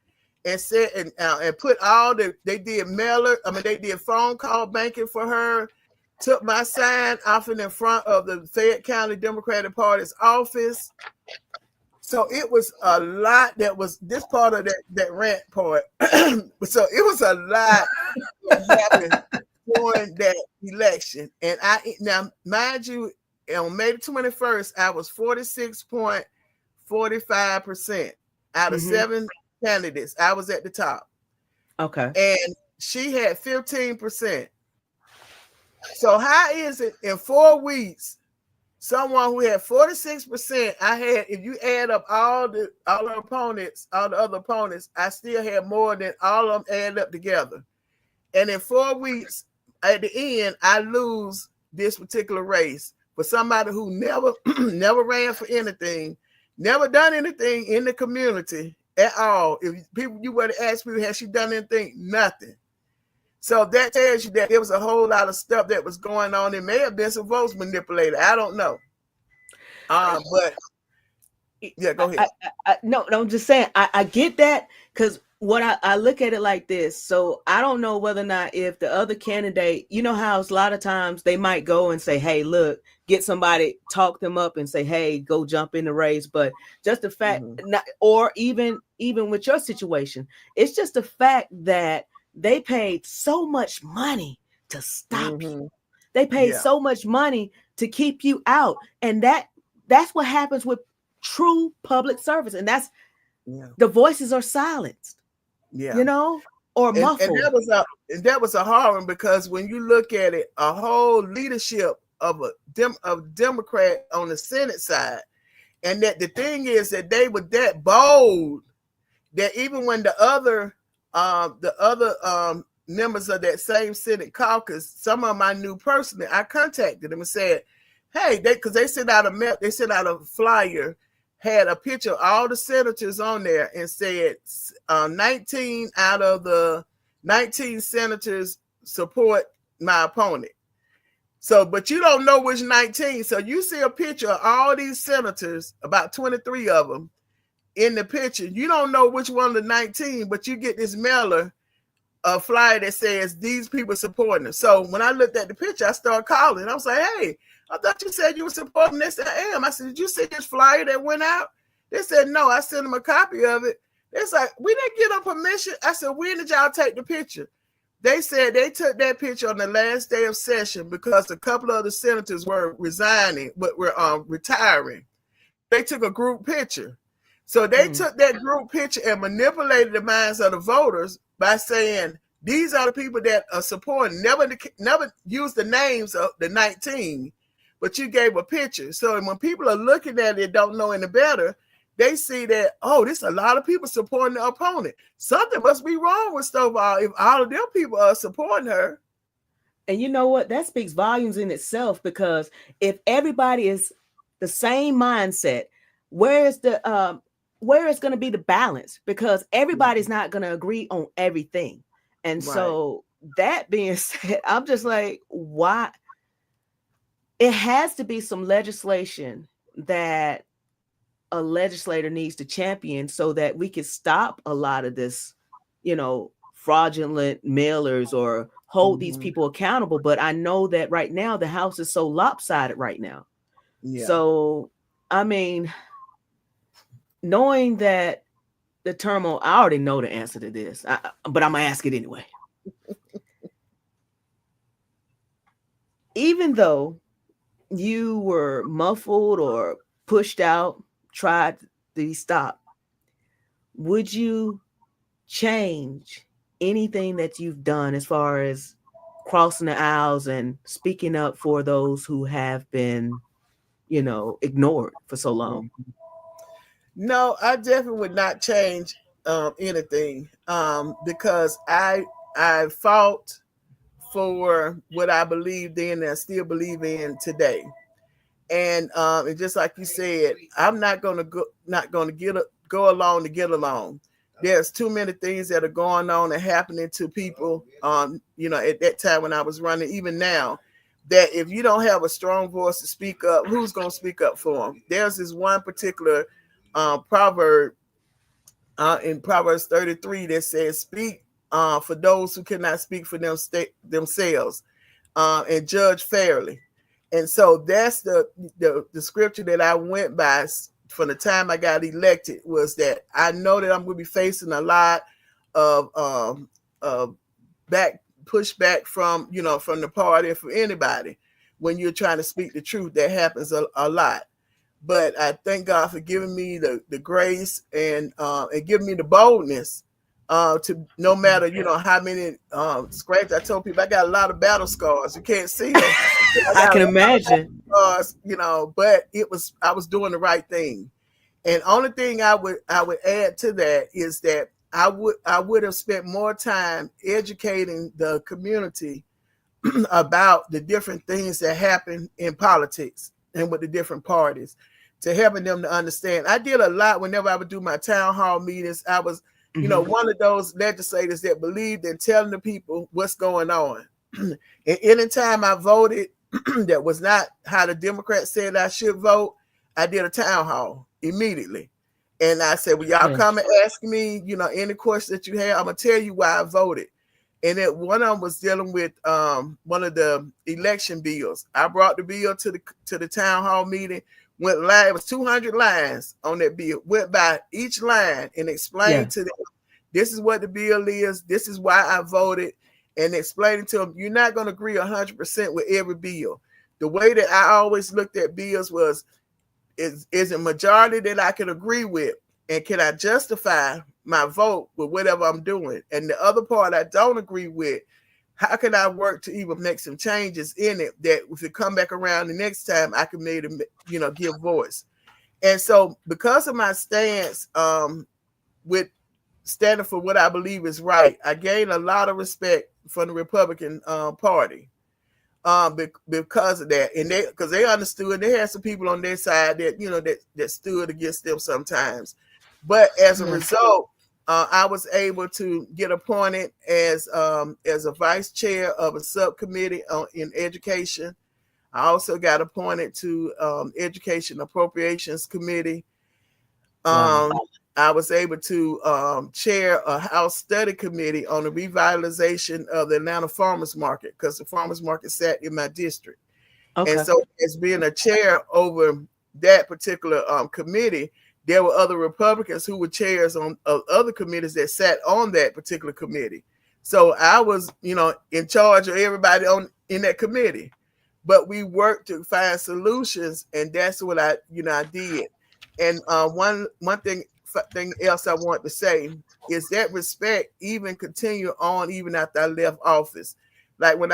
and said and put all they did mailer. I mean, they did phone call banking for her. Took my sign off in front of the Fayette County Democratic Party's office. So it was a lot that was this part of that rant part. So it was a lot that happened during that election. And now mind you, on May 21st, I was 46.45% out of 7 candidates. I was at the top. Okay. And she had 15%. So how is it in 4 weeks, someone who had 46%, I had, if you add up all the other opponents, I still had more than all of them added up together. And in 4 weeks, at the end, I lose this particular race for somebody who never ran for anything, never done anything in the community at all. If you were to ask me, has she done anything? Nothing. So that tells you that there was a whole lot of stuff that was going on. It may have been some votes manipulated. I don't know. But yeah, go ahead. No, I'm just saying, I get that, because what I look at it like this. So I don't know whether or not if the other candidate, you know how a lot of times they might go and say, hey, look, get somebody, talk them up and say, hey, go jump in the race. But just the fact, or even with your situation, it's just the fact that they paid so much money to stop you. They paid so much money to keep you out. And that's what happens with true public service. And that's the voices are silenced. Yeah. You know, or muffled. And that was a hard one, because when you look at it, a whole leadership of Democrat on the Senate side, and that the thing is that they were that bold that even when the other members of that same Senate caucus, some of them I knew personally, I contacted them and said, hey, because they sent out a flyer, had a picture of all the senators on there and said 19 out of the 19 senators support my opponent. So, but you don't know which 19. So you see a picture of all these senators, about 23 of them, in the picture. You don't know which one of the 19, but you get this mailer, a flyer that says these people supporting them. So when I looked at the picture, I started calling. I was like, hey, I thought you said you were supporting this. I am. I said, did you see this flyer that went out? They said, no. I sent them a copy of it. It's like, we didn't get them permission. I said, when did y'all take the picture? They said they took that picture on the last day of session because a couple of the senators were resigning, but were retiring. They took a group picture. So they took that group picture and manipulated the minds of the voters by saying, these are the people that are supporting. Never use the names of the 19, but you gave a picture. So when people are looking at it, don't know any better, they see that, oh, there's a lot of people supporting the opponent. Something must be wrong with Stovall if all of them people are supporting her. And you know what? That speaks volumes in itself, because if everybody is the same mindset, where is going to be the balance? Because everybody's not going to agree on everything. And so that being said, I'm just like, why? it has to be some legislation that a legislator needs to champion so that we can stop a lot of this, fraudulent mailers or hold these people accountable. But I know that right now the House is so lopsided right now. Yeah. So, I mean, knowing that the turmoil, I already know the answer to this, but I'm going to ask it anyway. Even though you were muffled or pushed out, tried to be stopped, would you change anything that you've done as far as crossing the aisles and speaking up for those who have been, ignored for so long? No, I definitely would not change anything because I fought for what I believed in and I still believe in today. And just like you said, I'm not going to go along to get along. There's too many things that are going on and happening to people. At that time when I was running, even now, that if you don't have a strong voice to speak up, who's going to speak up for them? There's this one particular proverb in Proverbs 33 that says, "Speak for those who cannot speak for themselves, and judge fairly." And so that's the scripture that I went by from the time I got elected, was that I know that I'm going to be facing a lot of pushback from the party, from anybody. When you're trying to speak the truth, that happens a lot. But I thank God for giving me the grace and giving me the boldness to, no matter how many scrapes. I told people I got a lot of battle scars. You can't see them. I can imagine. Scars, but I was doing the right thing. And only thing I would add to that is that I would have spent more time educating the community about the different things that happen in politics and with the different parties, to helping them to understand. I did a lot whenever I would do my town hall meetings. I was, one of those legislators that believed in telling the people what's going on. And anytime I voted that was not how the Democrats said I should vote, I did a town hall immediately. And I said, well, y'all come and ask me, any question that you have, I'm going to tell you why I voted. And one of them was dealing with one of the election bills. I brought the bill to the town hall meeting, went live. It was 200 lines on that bill. Went by each line and explained to them, this is what the bill is. This is why I voted. And explaining to them, you're not going to agree 100% with every bill. The way that I always looked at bills was, is a majority that I can agree with, and can I justify my vote with whatever I'm doing? And the other part I don't agree with, how can I work to even make some changes in it that if it come back around the next time, I can maybe, give voice. And so because of my stance with standing for what I believe is right, I gained a lot of respect from the Republican Party because of that. And because they understood, they had some people on their side that, that stood against them sometimes. But as a result, I was able to get appointed as a vice chair of a subcommittee in education. I also got appointed to Education Appropriations Committee. I was able to chair a House Study Committee on the revitalization of the Atlanta Farmers Market, because the Farmers Market sat in my district. And so as being a chair over that particular committee, there were other Republicans who were chairs on other committees that sat on that particular committee. So I was, in charge of everybody in that committee. But we worked to find solutions, and that's what I did. And one thing else I want to say is that respect even continue on even after I left office. Like when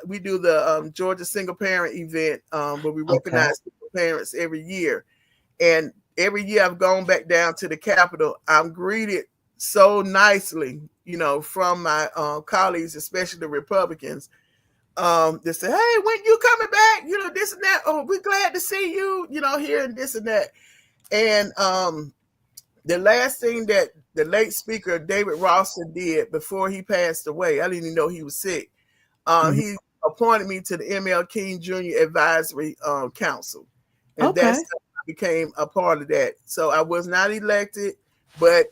we do the Georgia Single Parent event where we recognize single parents every year, and every year I've gone back down to the Capitol. I'm greeted so nicely, from my colleagues, especially the Republicans. They say, "Hey, when you coming back? This and that. Oh, we're glad to see you. Here and this and that." And the last thing that the late speaker David Rawson did before he passed away, I didn't even know he was sick. He appointed me to the ML King Jr. Advisory Council, and Okay. that's how I became a part of that. So I was not elected, but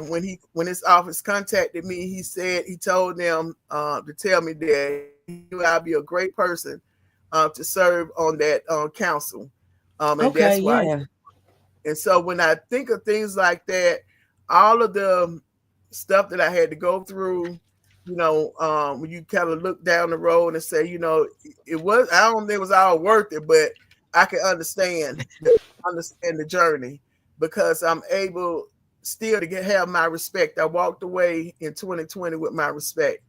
when his office contacted me, he told them to tell me that he knew I'd be a great person to serve on that council, and Okay. that's why. Yeah. And so when I think of things like that, all of the stuff that I had to go through, when you kind of look down the road and say, it was, I don't think it was all worth it, but I can understand the journey, because I'm able still to have my respect. I walked away in 2020 with my respect.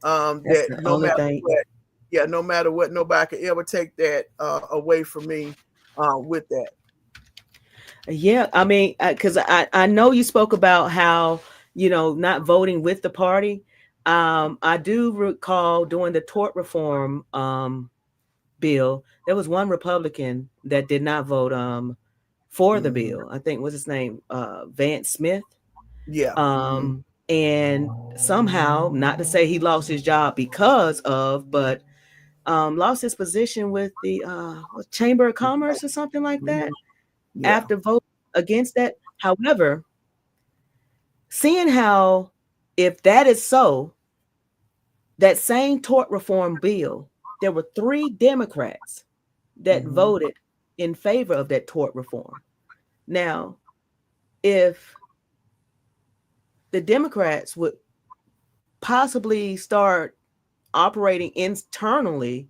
That's That the no only matter thing. what, no matter what, nobody could ever take that away from me with that. Yeah, I mean, because I know you spoke about how, not voting with the party. I do recall during the tort reform bill, there was one Republican that did not vote for the bill. I think was his name Vance Smith. Yeah. And somehow, not to say he lost his job because of, but lost his position with the Chamber of Commerce or something like that Yeah. after voting against that. However, seeing how, if that is so, that same tort reform bill, there were 3 Democrats that voted in favor of that tort reform. Now, if the Democrats would possibly start operating internally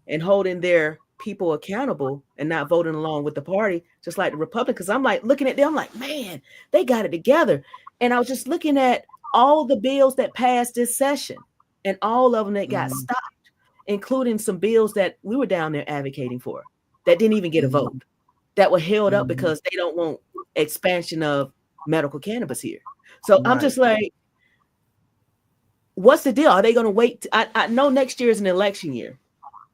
and holding their people accountable and not voting along with the party, just like the Republicans. I'm like looking at them, I'm like, man, they got it together. And I was just looking at all the bills that passed this session and all of them that got stopped, including some bills that we were down there advocating for that didn't even get a vote, that were held up because they don't want expansion of medical cannabis here. So I'm just like, what's the deal? Are they going to wait? I know next year is an election year.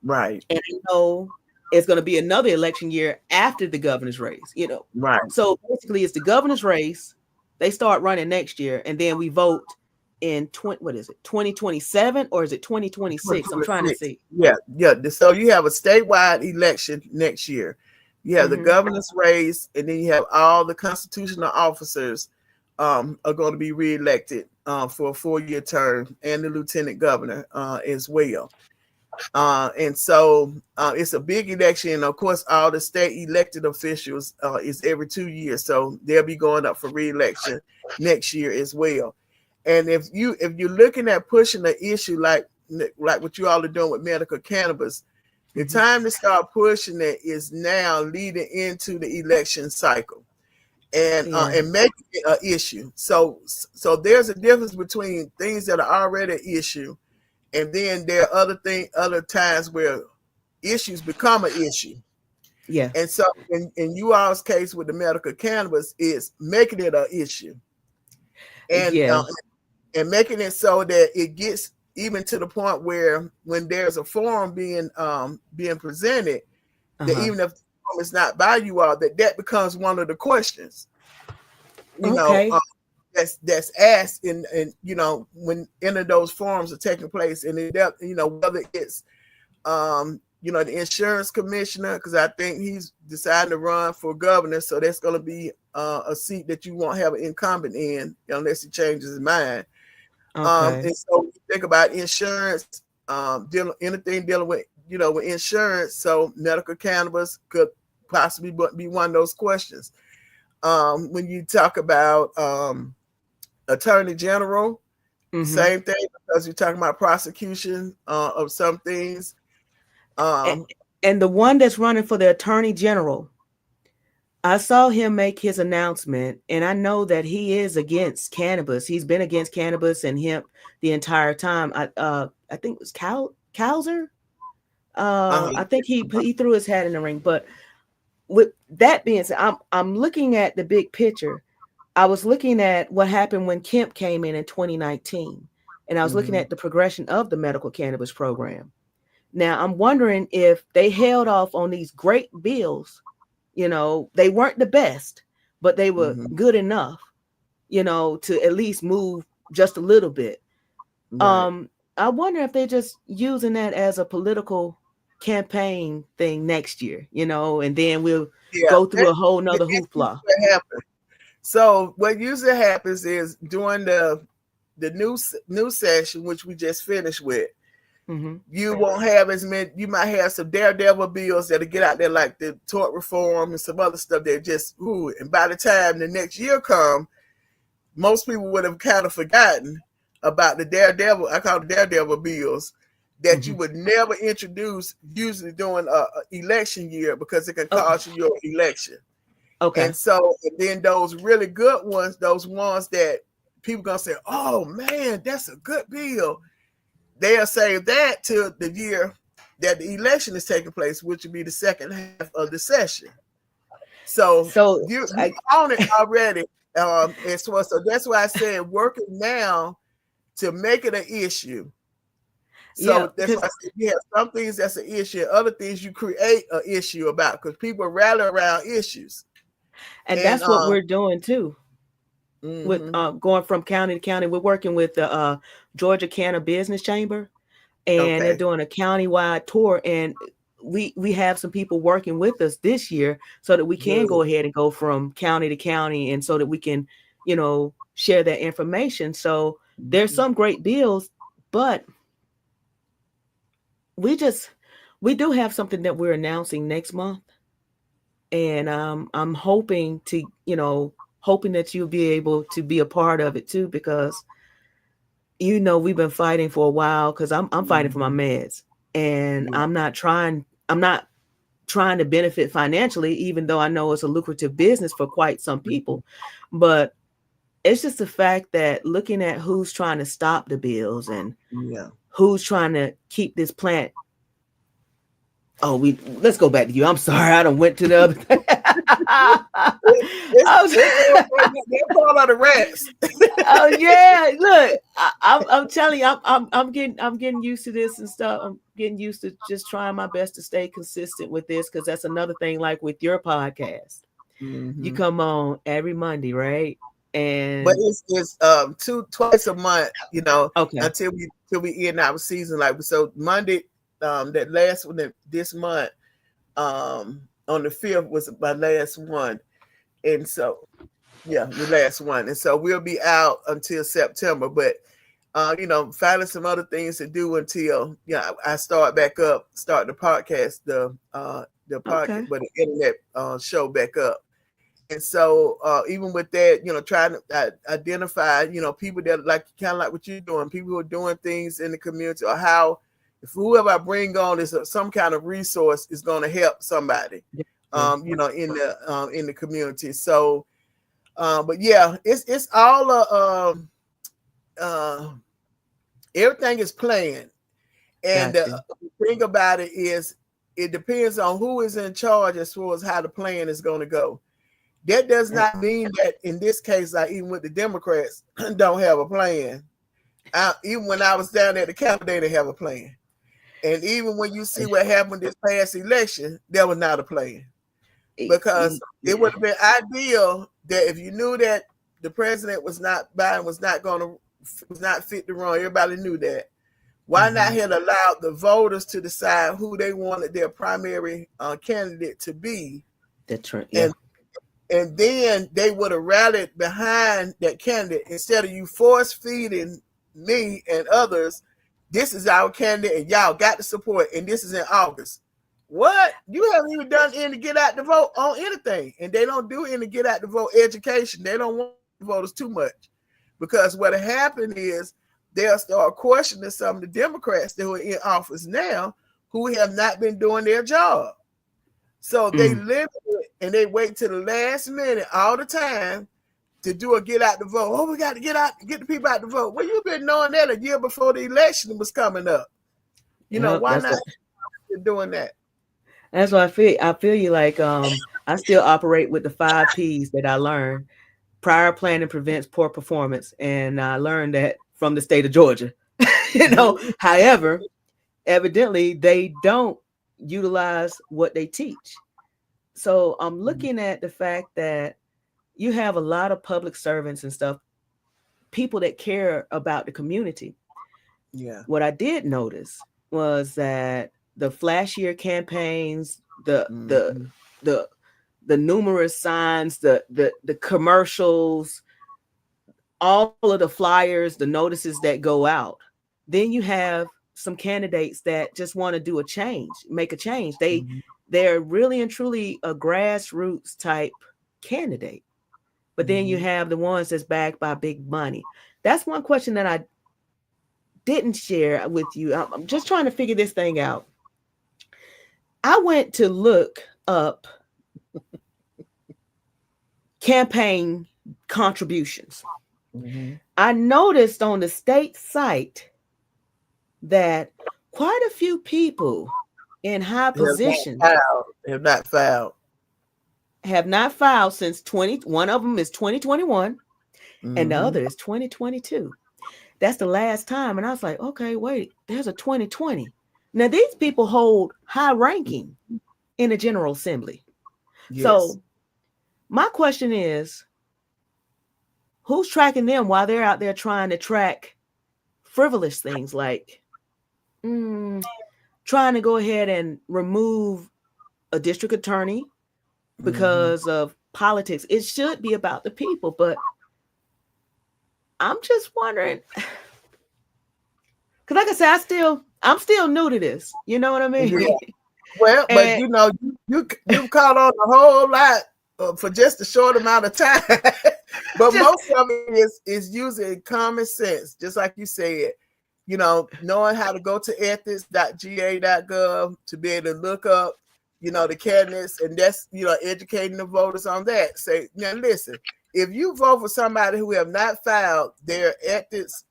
Right. And I know it's going to be another election year after the governor's race, Right. So basically it's the governor's race. They start running next year, and then we vote in 2027 or is it 2026? I'm trying to see. Yeah. So you have a statewide election next year. You have the governor's race, and then you have all the constitutional officers are going to be reelected for a 4-year term, and the lieutenant governor as well. And so it's a big election. And of course, all the state elected officials is every 2 years. So they'll be going up for re-election next year as well. And if you're looking at pushing the issue like what you all are doing with medical cannabis, the time to start pushing it is now, leading into the election cycle, and making it an issue. So there's a difference between things that are already an issue, and then there are other times where issues become an issue. Yeah. And so in you all's case with the medical cannabis, is making it an issue, and and making it so that it gets even to the point where when there's a forum being presented, that even if the forum is not by you all, that becomes one of the questions. That's asked in when any of those forums are taking place, and whether it's the insurance commissioner, because I think he's deciding to run for governor, so that's going to be a seat that you won't have an incumbent in unless he changes his mind. And so you think about insurance, anything dealing with with insurance. So medical cannabis could possibly be one of those questions. When you talk about attorney general, same thing, because you're talking about prosecution of some things. And the one that's running for the attorney general, I saw him make his announcement, and I know that he is against cannabis. He's been against cannabis and hemp the entire time. I think it was Cowser. I think he threw his hat in the ring. But with that being said, I'm looking at the big picture. I was looking at what happened when Kemp came in 2019, and I was looking at the progression of the medical cannabis program. Now, I'm wondering if they held off on these great bills. They weren't the best, but they were good enough, to at least move just a little bit. Right. I wonder if they're just using that as a political campaign thing next year, and then we'll Yeah, go through a whole nother that's usually hoopla. what happens. So what usually happens is during the new session, which we just finished with, Mm-hmm. you won't have as many. You might have some daredevil bills that'll get out there, like the tort reform and some other stuff that just ooh. And by the time the next year come, most people would have kind of forgotten about the daredevil. I call it daredevil bills that you would never introduce usually during a election year because it can cost you your election. Okay. And so and then those really good ones, those ones that people gonna say, "Oh man, that's a good bill." They'll save that till the year that the election is taking place, which will be the second half of the session. So you own it already. And so that's why I said working now to make it an issue. So that's why I said you have some things that's an issue, other things you create an issue about because people rally around issues. And that's what we're doing too. With going from county to county, we're working with the Georgia Canna Business Chamber, and they're doing a countywide tour. And we have some people working with us this year so that we can go ahead and go from county to county, and so that we can, share that information. So there's some great bills, but we do have something that we're announcing next month, and I'm hoping to, hoping that you'll be able to be a part of it too, because we've been fighting for a while, because I'm fighting for my meds, and I'm not trying to benefit financially, even though I know it's a lucrative business for quite some people. But it's just the fact that looking at who's trying to stop the bills and who's trying to keep this plant. Let's go back to you. I'm sorry, I done went to the other thing. They're part of the rants. Oh yeah, look, I'm telling you, I'm getting used to this and stuff. I'm getting used to just trying my best to stay consistent with this, because that's another thing. Like with your podcast, you come on every Monday, right? But it's twice a month, until we end our season. Like so, Monday, that last one this month, on the 5th was my last one, and so the last one, and so we'll be out until September. But finding some other things to do until I start the podcast, the podcast, but the internet show back up. And so even with that, trying to identify, people that like kind of like what you're doing, people who are doing things in the community, or how if whoever I bring on is some kind of resource is going to help somebody, in the community. So, but yeah, it's all everything is planned, and the thing about it is it depends on who is in charge as far as how the plan is going to go. That does not mean that in this case, like even with the Democrats, don't have a plan. Even when I was down at the Capitol, they didn't have a plan. And even when you see what happened this past election, there was not a plan. Because it would have been ideal that if you knew that the president Biden was not fit to run, everybody knew that. Why not have allowed the voters to decide who they wanted their primary candidate to be? That's right. And then they would have rallied behind that candidate instead of you force feeding me and others. This is our candidate, and y'all got the support. And this is in August. What? You haven't even done any get out the vote on anything, and they don't do any get out the vote education. They don't want the voters too much, because what happened is they'll start questioning some of the Democrats that are in office now who have not been doing their job. So they limit it, and they wait till the last minute all the time to do a get out the vote. Oh, we got to get the people out the vote. Well, you've been knowing that a year before the election was coming up. Why not doing that? That's what I feel. I feel you like I still operate with the 5 P's that I learned. Prior planning prevents poor performance, and I learned that from the state of Georgia. However, evidently they don't utilize what they teach. So I'm looking at the fact that you have a lot of public servants and stuff, people that care about the community. Yeah. What I did notice was that the flashier campaigns, Mhm. the the numerous signs, the commercials, all of the flyers, the notices that go out. Then you have some candidates that just want to do a change, make a change. Mhm. They're really and truly a grassroots type candidate. But then you Mhm. have the ones that's backed by big money. That's one question that I didn't share with you. I'm just trying to figure this thing out. I went to look up campaign contributions. Mhm. I noticed on the state site that quite a few people in high Have not positions filed. Have not filed. have not filed since 20. One of them is 2021 and the Mhm. other is 2022. That's the last time. And I was like, okay, wait, there's a 2020. Now, these people hold high ranking in the General Assembly. Yes. So, my question is, who's tracking them while they're out there trying to track frivolous things like trying to go ahead and remove a district attorney Mhm. because of politics? It should be about the people, but I'm just wondering because, like I said, I'm still new to this. You know what I mean? Yeah. Well, but And you've caught on a whole lot for just a short amount of time. But just most of it is using common sense, just like you said. Knowing how to go to ethics.ga.gov to be able to look up, the candidates, and that's educating the voters on that. Say, now listen, if you vote for somebody who have not filed their ethics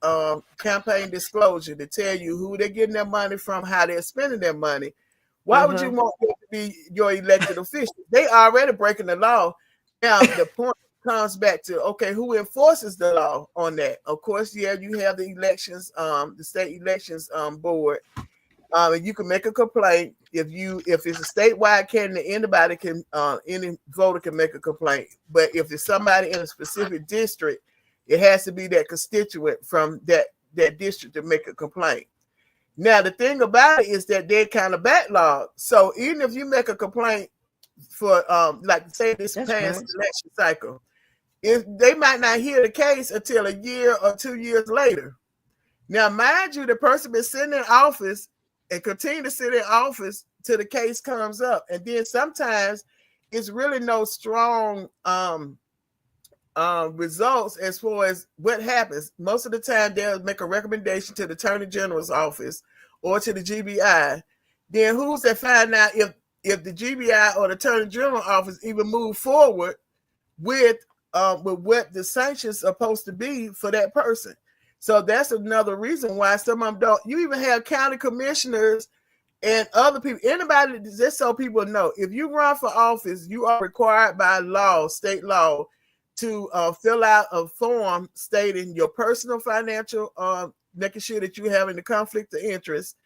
campaign disclosure to tell you who they're getting their money from, how they're spending their money, why would you uh-huh. want them to be your elected officials? They already breaking the law. Now the point comes back to, okay, who enforces the law on that? Of course, yeah, you have the elections, the state elections board. And you can make a complaint if it's a statewide candidate. Any voter can make a complaint. But if it's somebody in a specific district, it has to be that constituent from that district to make a complaint. Now, the thing about it is that they're kind of backlogged. So even if you make a complaint for, like say this That's past right. election cycle, if they might not hear the case until a year or 2 years later. Now, mind you, the person been sitting in office and continue to sit in office till the case comes up. And then sometimes it's really no strong results as far as what happens. Most of the time, they'll make a recommendation to the Attorney General's office or to the GBI. Then who's that find out if the GBI or the Attorney General office even move forward with what the sanctions are supposed to be for that person? So that's another reason why some of them don't. You even have county commissioners and other people, anybody, just so people know, if you run for office, you are required by law, state law, to fill out a form stating your personal financial, making sure that you having the conflict of interest,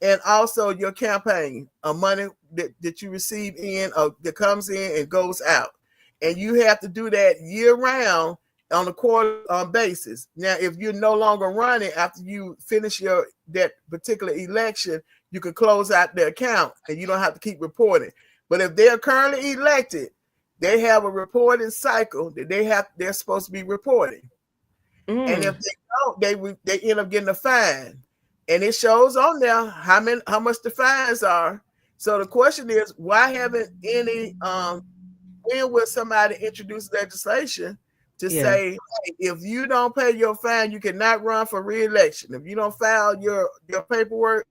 and also your campaign money that you receive in that comes in and goes out. And you have to do that year round on a quarter basis. Now, if you're no longer running after you finish that particular election, you can close out the account and you don't have to keep reporting. But if they're currently elected, they have a reporting cycle that they're supposed to be reporting. And if Mm. they don't, they end up getting a fine. And it shows on there how much the fines are. So the question is, why haven't any when will somebody introduce legislation to Yeah. say, hey, if you don't pay your fine, you cannot run for re-election. If you don't file your paperwork,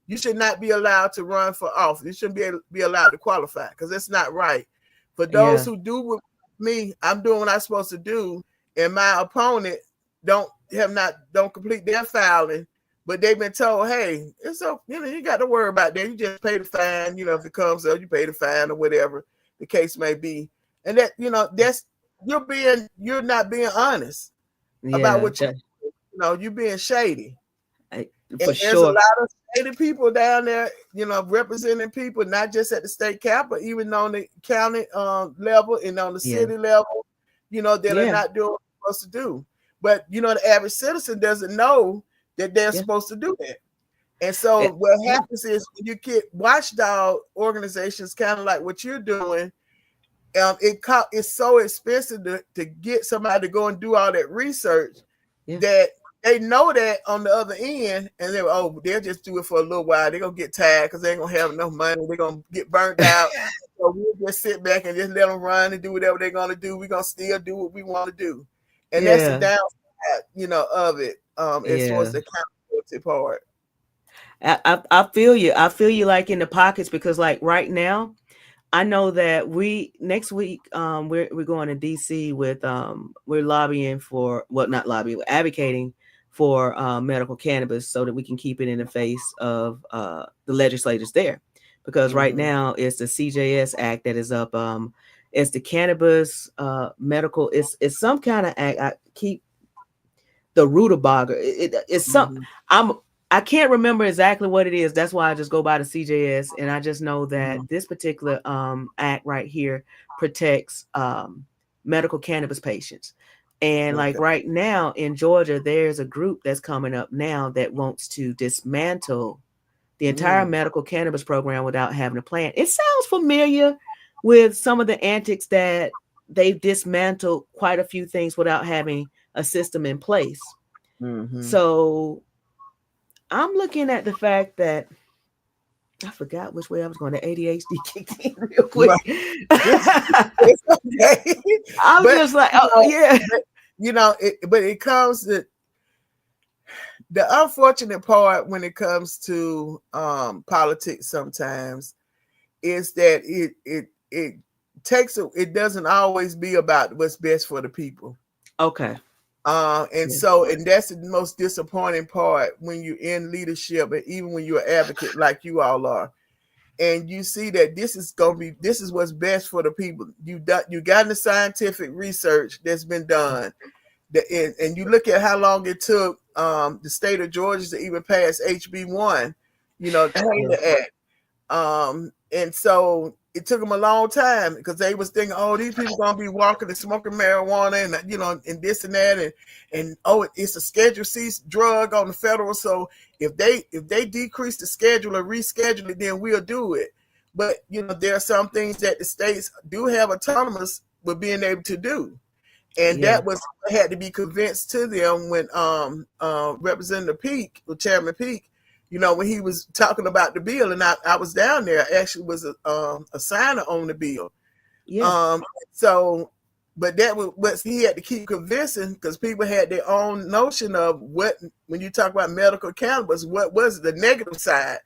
you should not be allowed to run for office. You shouldn't be allowed to qualify because it's not right. For those Yeah. who do with me, I'm doing what I'm supposed to do, and my opponent don't complete their filing, but they've been told, hey, it's so you got to worry about that. You just pay the fine. If it comes up, you pay the fine or whatever the case may be. And that that's you're not being honest about Yeah. what you're being shady. I, And for there's a sure. lot of shady people down there, representing people, not just at the state cap, but even on the county level and on the Yeah. city level, that are Yeah. not doing what they're supposed to do. But the average citizen doesn't know that they're supposed to do that. And so what happens is when you get watchdog organizations, kind of like what you're doing, it's so expensive to get somebody to go and do all that research that they know that on the other end, and they'll just do it for a little while. They're gonna get tired because they ain't gonna have enough money. They're gonna get burnt out. So we'll just sit back and just let them run and do whatever they're gonna do. We're gonna still do what we want to do, and that's the downside, of it. As far as the accountability part. I feel you. I feel you, like in the pockets, because like right now, I know that next week we're going to DC with we're lobbying for, well, not lobbying, we're advocating for medical cannabis so that we can keep it in the face of the legislators there, because right now it's the CJS Act that is up. It's the cannabis medical. It's some kind of act. I keep the rutabaga. It's some. I can't remember exactly what it is. That's why I just go by the CJS. And I just know that this particular act right here protects medical cannabis patients. And like right now in Georgia, there's a group that's coming up now that wants to dismantle the entire medical cannabis program without having a plan. It sounds familiar with some of the antics that they've dismantled quite a few things without having a system in place. So I'm looking at the fact that I forgot which way I was going. The ADHD kicked in real quick. It's okay. I'm just like, but it comes to the unfortunate part when it comes to politics sometimes is that it doesn't always be about what's best for the people. Okay. And that's the most disappointing part when you're in leadership, and even when you're an advocate like you all are, and you see that this is what's best for the people. You got the scientific research that's been done, and you look at how long it took the state of Georgia to even pass HB1, the act, and so it took them a long time because they was thinking, these people gonna be walking and smoking marijuana and and this and that and it's a Schedule C drug on the federal. So if they decrease the schedule or reschedule it, then we'll do it. But there are some things that the states do have autonomous with being able to do, and that had to be convinced to them when Representative Peake or Chairman Peake, when he was talking about the bill, and I was down there. I actually was a signer on the bill. But that was what he had to keep convincing, because people had their own notion of what, when you talk about medical cannabis, what was the negative side,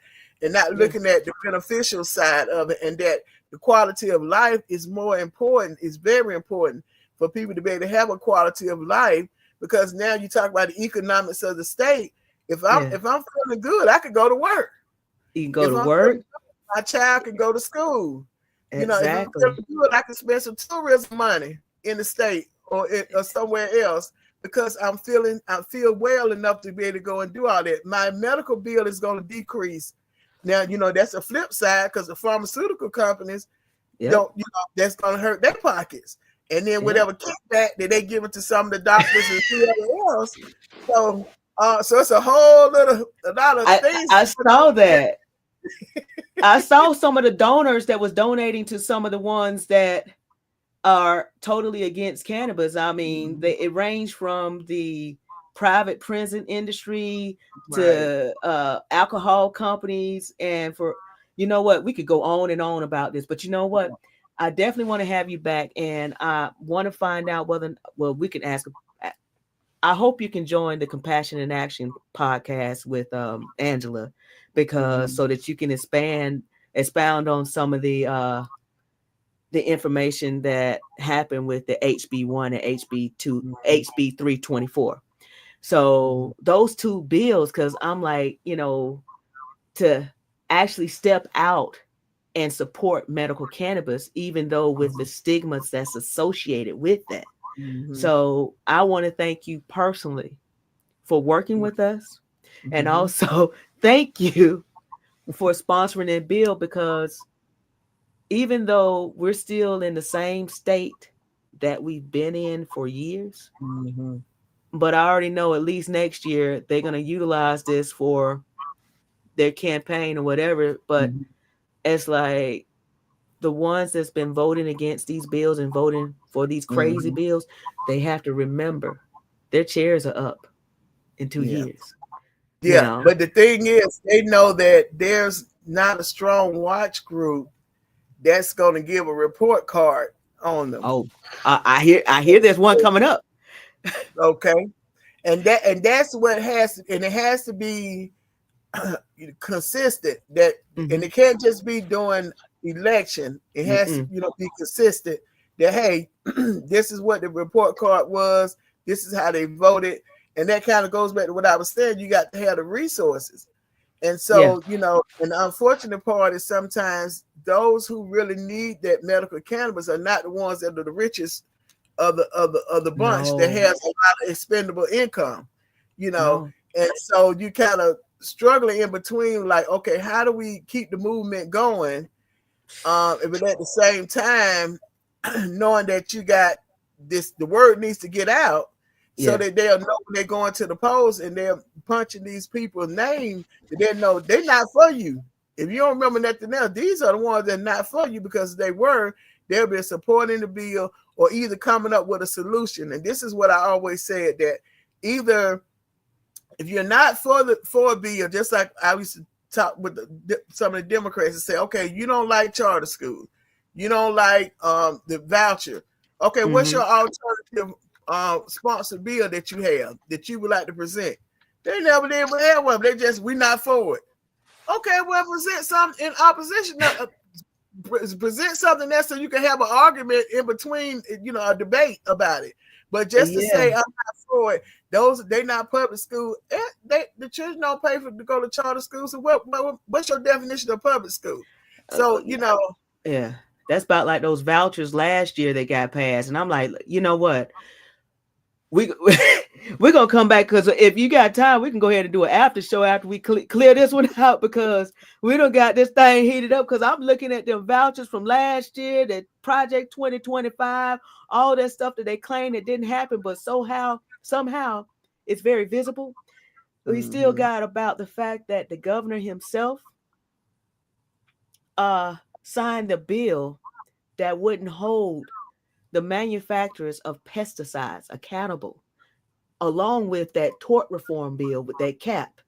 and not looking at the beneficial side of it, and that the quality of life is more important, is very important for people to be able to have a quality of life, because now you talk about the economics of the state. If I'm feeling good, I could go to work. You can go to work. My child can go to school. Exactly. If I'm feeling good, I can spend some tourism money in the state or somewhere else, because I feel well enough to be able to go and do all that. My medical bill is going to decrease. Now, that's a flip side, because the pharmaceutical companies that's going to hurt their pockets. And then whatever kickback that they give it to some of the doctors and whoever else. So it's a lot of things. I saw that. I saw some of the donors that was donating to some of the ones that are totally against cannabis. I mean, it ranged from the private prison industry to alcohol companies, and for we could go on and on about this, but you know what? I definitely want to have you back, and I want to find out we can ask. I hope you can join the Compassion in Action podcast with Angela, because so that you can expound on some of the information that happened with the HB1 and HB 324. So those two bills, because I'm like, to actually step out and support medical cannabis, even though with the stigmas that's associated with that. So I want to thank you personally for working with us, and also thank you for sponsoring that bill, because even though we're still in the same state that we've been in for years, But I already know at least next year they're going to utilize this for their campaign or whatever. But it's like the ones that's been voting against these bills and voting for these crazy bills, they have to remember their chairs are up in 2 years. Yeah, you know? But the thing is, they know that there's not a strong watch group that's going to give a report card on them. Oh, I hear there's one coming up. Okay, and that's what has to, and it has to be consistent. That and it can't just be during election. It has to, be consistent. That hey, this is what the report card was. This is how they voted, and that kind of goes back to what I was saying. You got to have the resources, and so and the unfortunate part is sometimes those who really need that medical cannabis are not the ones that are the richest of the bunch that has a lot of expendable income, and so you kind of struggling in between, like, okay, how do we keep the movement going? But at the same time, knowing that you got this, the word needs to get out so that they'll know when they're going to the polls and they're punching these people's names, that they know they're not for you. If you don't remember nothing else, these are the ones that are not for you, because they'll be supporting the bill or either coming up with a solution. And this is what I always said, that either if you're not for a bill, just like I used to talk with some of the Democrats and say, okay, you don't like charter schools, you don't like the voucher. Okay, what's your alternative sponsored bill that you have that you would like to present? They never did have one. They just, we're not for it. Okay, well, present something in opposition. Present something there so you can have an argument in between, a debate about it. But just to say I'm not for it, they're not public school. The children don't pay to go to charter schools. So what's your definition of public school? So that's about like those vouchers last year that got passed, and I'm like, you know what? We're gonna come back, because if you got time, we can go ahead and do an after show after we clear this one out, because we don't got this thing heated up. Because I'm looking at them vouchers from last year, that Project 2025, all that stuff that they claim that didn't happen, but somehow it's very visible. We still got about the fact that the governor himself signed a bill that wouldn't hold the manufacturers of pesticides accountable, along with that tort reform bill with that cap.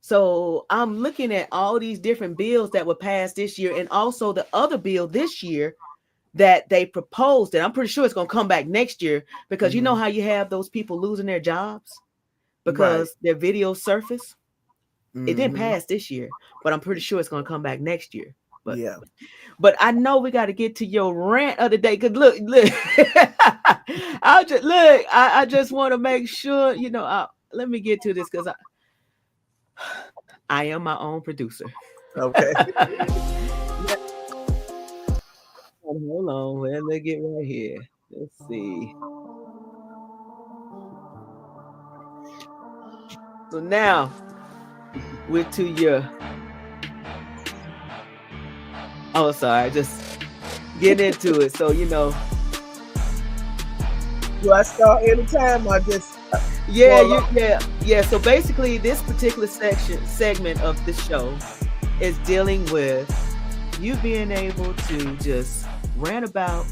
So I'm looking at all these different bills that were passed this year, and also the other bill this year that they proposed, and I'm pretty sure it's going to come back next year, because you know how you have those people losing their jobs because their videos surface. It didn't pass this year, but I'm pretty sure it's going to come back next year. But I know we got to get to your rant of the day, because look, I just want to make sure, let me get to this, because I am my own producer. Okay. Hold on, let me get right here. Let's see. So now we're to your. Oh, sorry, just get into it. So do I start anytime or just? Yeah. So basically, this particular segment of the show is dealing with you being able to just rant about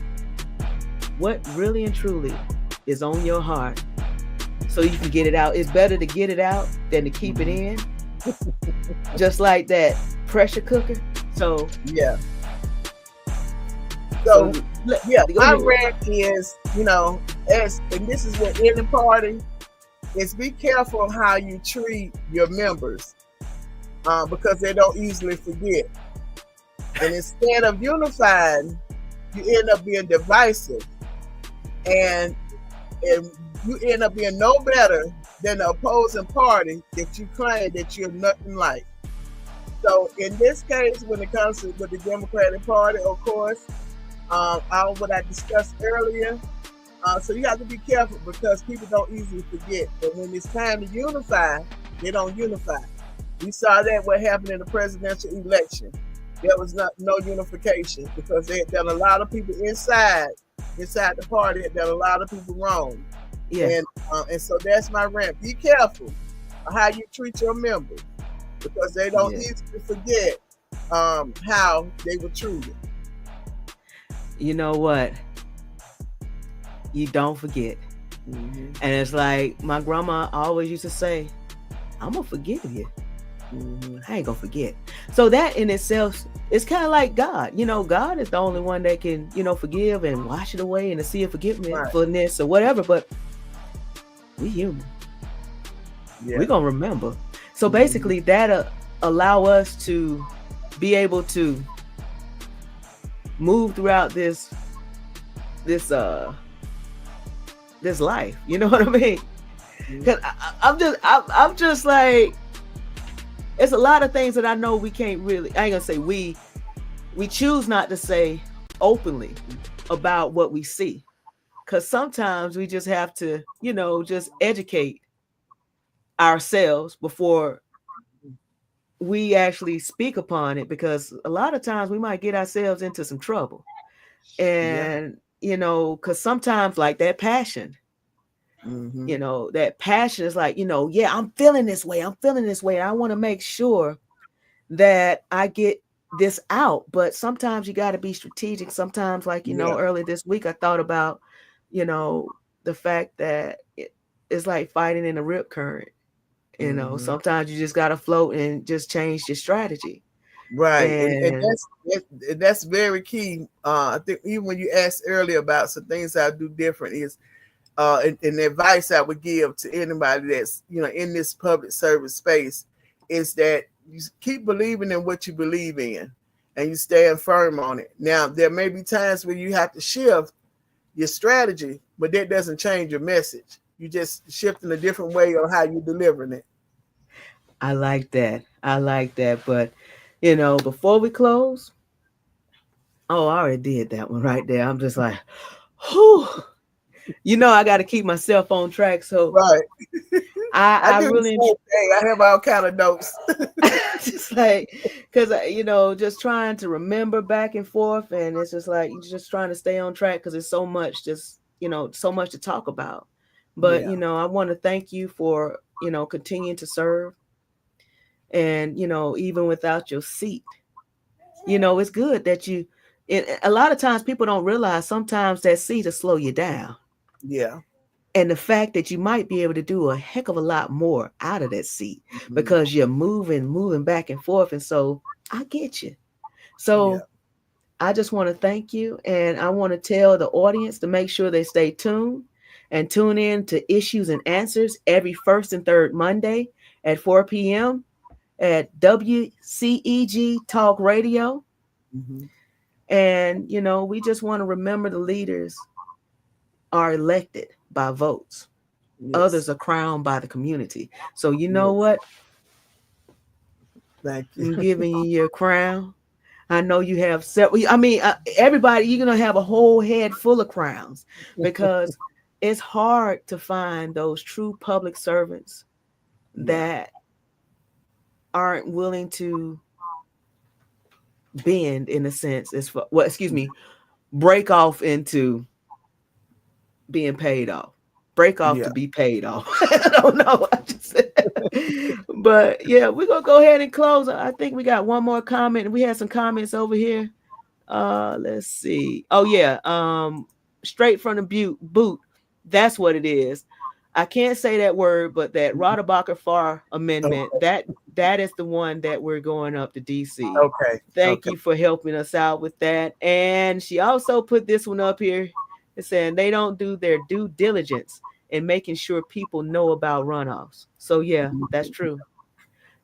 what really and truly is on your heart, so you can get it out. It's better to get it out than to keep it in, just like that pressure cooker. So my rant is, and this is what any party is, be careful how you treat your members, because they don't easily forget. And instead of unifying, you end up being divisive, and you end up being no better than the opposing party that you claim that you're nothing like. So in this case, when it comes to with the Democratic Party, of course, what I discussed earlier, so you have to be careful, because people don't easily forget. But when it's time to unify, they don't unify. We saw that what happened in the presidential election. There was no unification, because they had done a lot of people inside the party had done a lot of people wrong. And And so that's my rant. Be careful of how you treat your members, because they don't easily forget how they were treated. You know what? You don't forget. Mm-hmm. And it's like my grandma always used to say, I'm going to forgive you. Mm-hmm. I ain't going to forget. So that in itself, it's kind of like God. You know, God is the only one that can, you know, forgive and wash it away and the sea of forgiveness or whatever. But we human. Yeah. We're going to remember. So basically that allow us to be able to move throughout this life. You know what I mean? Because I'm just like, it's a lot of things that I know we can't really, I ain't gonna say we choose not to say openly about what we see. Because sometimes we just have to, you know, just educate ourselves before we actually speak upon it, because a lot of times we might get ourselves into some trouble. And, you know, because sometimes like that passion, you know, that passion is like, you know, yeah, I'm feeling this way. I want to make sure that I get this out. But sometimes you got to be strategic. Sometimes, like, you know, early this week, I thought about, you know, the fact that it's like fighting in a rip current. You know, sometimes you just got to float and just change your strategy. Right. And that's very key. I think even when you asked earlier about some things I do different is and the advice I would give to anybody that's, you know, in this public service space is that you keep believing in what you believe in and you stand firm on it. Now, there may be times where you have to shift your strategy, but that doesn't change your message. You just shift in a different way on how you're delivering it. I like that. But, you know, before we close, I already did that one right there. I'm just like, whew. You know, I got to keep myself on track. So right. I do really, the same thing. I have all kind of notes. just like, because, you know, just trying to remember back and forth. And it's just like, you're just trying to stay on track because there's so much, just, you know, so much to talk about. But, you know, I want to thank you for, you know, continuing to serve. And, you know, even without your seat, you know, it's good that a lot of times people don't realize sometimes that seat will slow you down. Yeah. And the fact that you might be able to do a heck of a lot more out of that seat because you're moving back and forth. And so I get you. So I just want to thank you. And I want to tell the audience to make sure they stay tuned and tune in to Issues and Answers every first and third Monday at 4 p.m. at WCEG Talk Radio. And, you know, we just want to remember the leaders are elected by votes. Others are crowned by the community. So you know what? Thank you. I'm giving you your crown. I know you have several. I mean, everybody, you're going to have a whole head full of crowns because it's hard to find those true public servants that aren't willing to bend, in a sense, break off into being paid off. Break off to be paid off. I don't know what I just said. But yeah, we're going to go ahead and close. I think we got one more comment. We had some comments over here. Let's see. Oh yeah. Straight from the boot. That's what it is. I can't say that word, but that Rodebacher Farr amendment, that is the one that we're going up to DC. Okay. Thank you for helping us out with that. And she also put this one up here. It's saying they don't do their due diligence in making sure people know about runoffs. So yeah, that's true.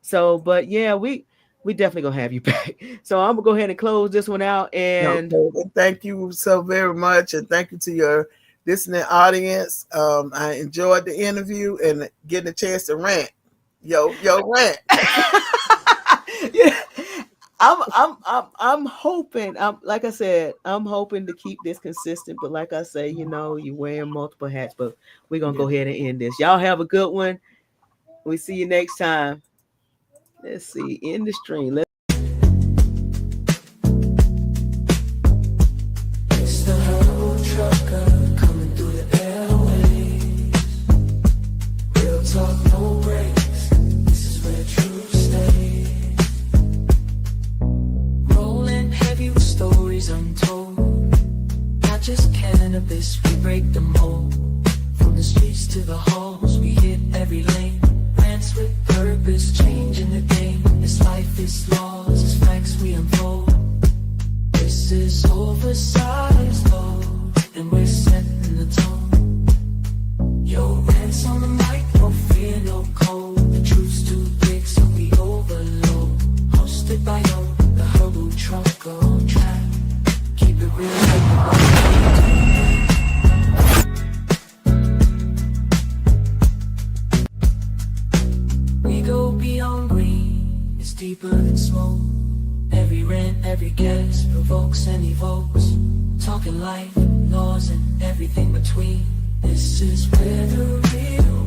So, but yeah, we definitely gonna have you back. So I'm gonna go ahead and close this one out. And thank you so very much, and thank you to your listening audience. I enjoyed the interview and getting a chance to rant. Yo, rant. Yeah. I'm hoping, like I said, I'm hoping to keep this consistent. But like I say, you know, you're wearing multiple hats, but we're going to go ahead and end this. Y'all have a good one. We see you next time. Let's see, in the stream. It's the Herbal trucker coming through the airways. to the halls, we hit every lane. Rants with purpose, changing the game. This life is laws, it's facts we unfold. This is oversized, and we're setting the tone. Yo, rants on the mic, no fear, no cold. The truth's too big, so we overload. Hosted by the Herbal truck on track. Keep it real, we go beyond green, it's deeper than smoke. Every rant, every guest provokes and evokes. Talking life, laws, and everything between. This is where the real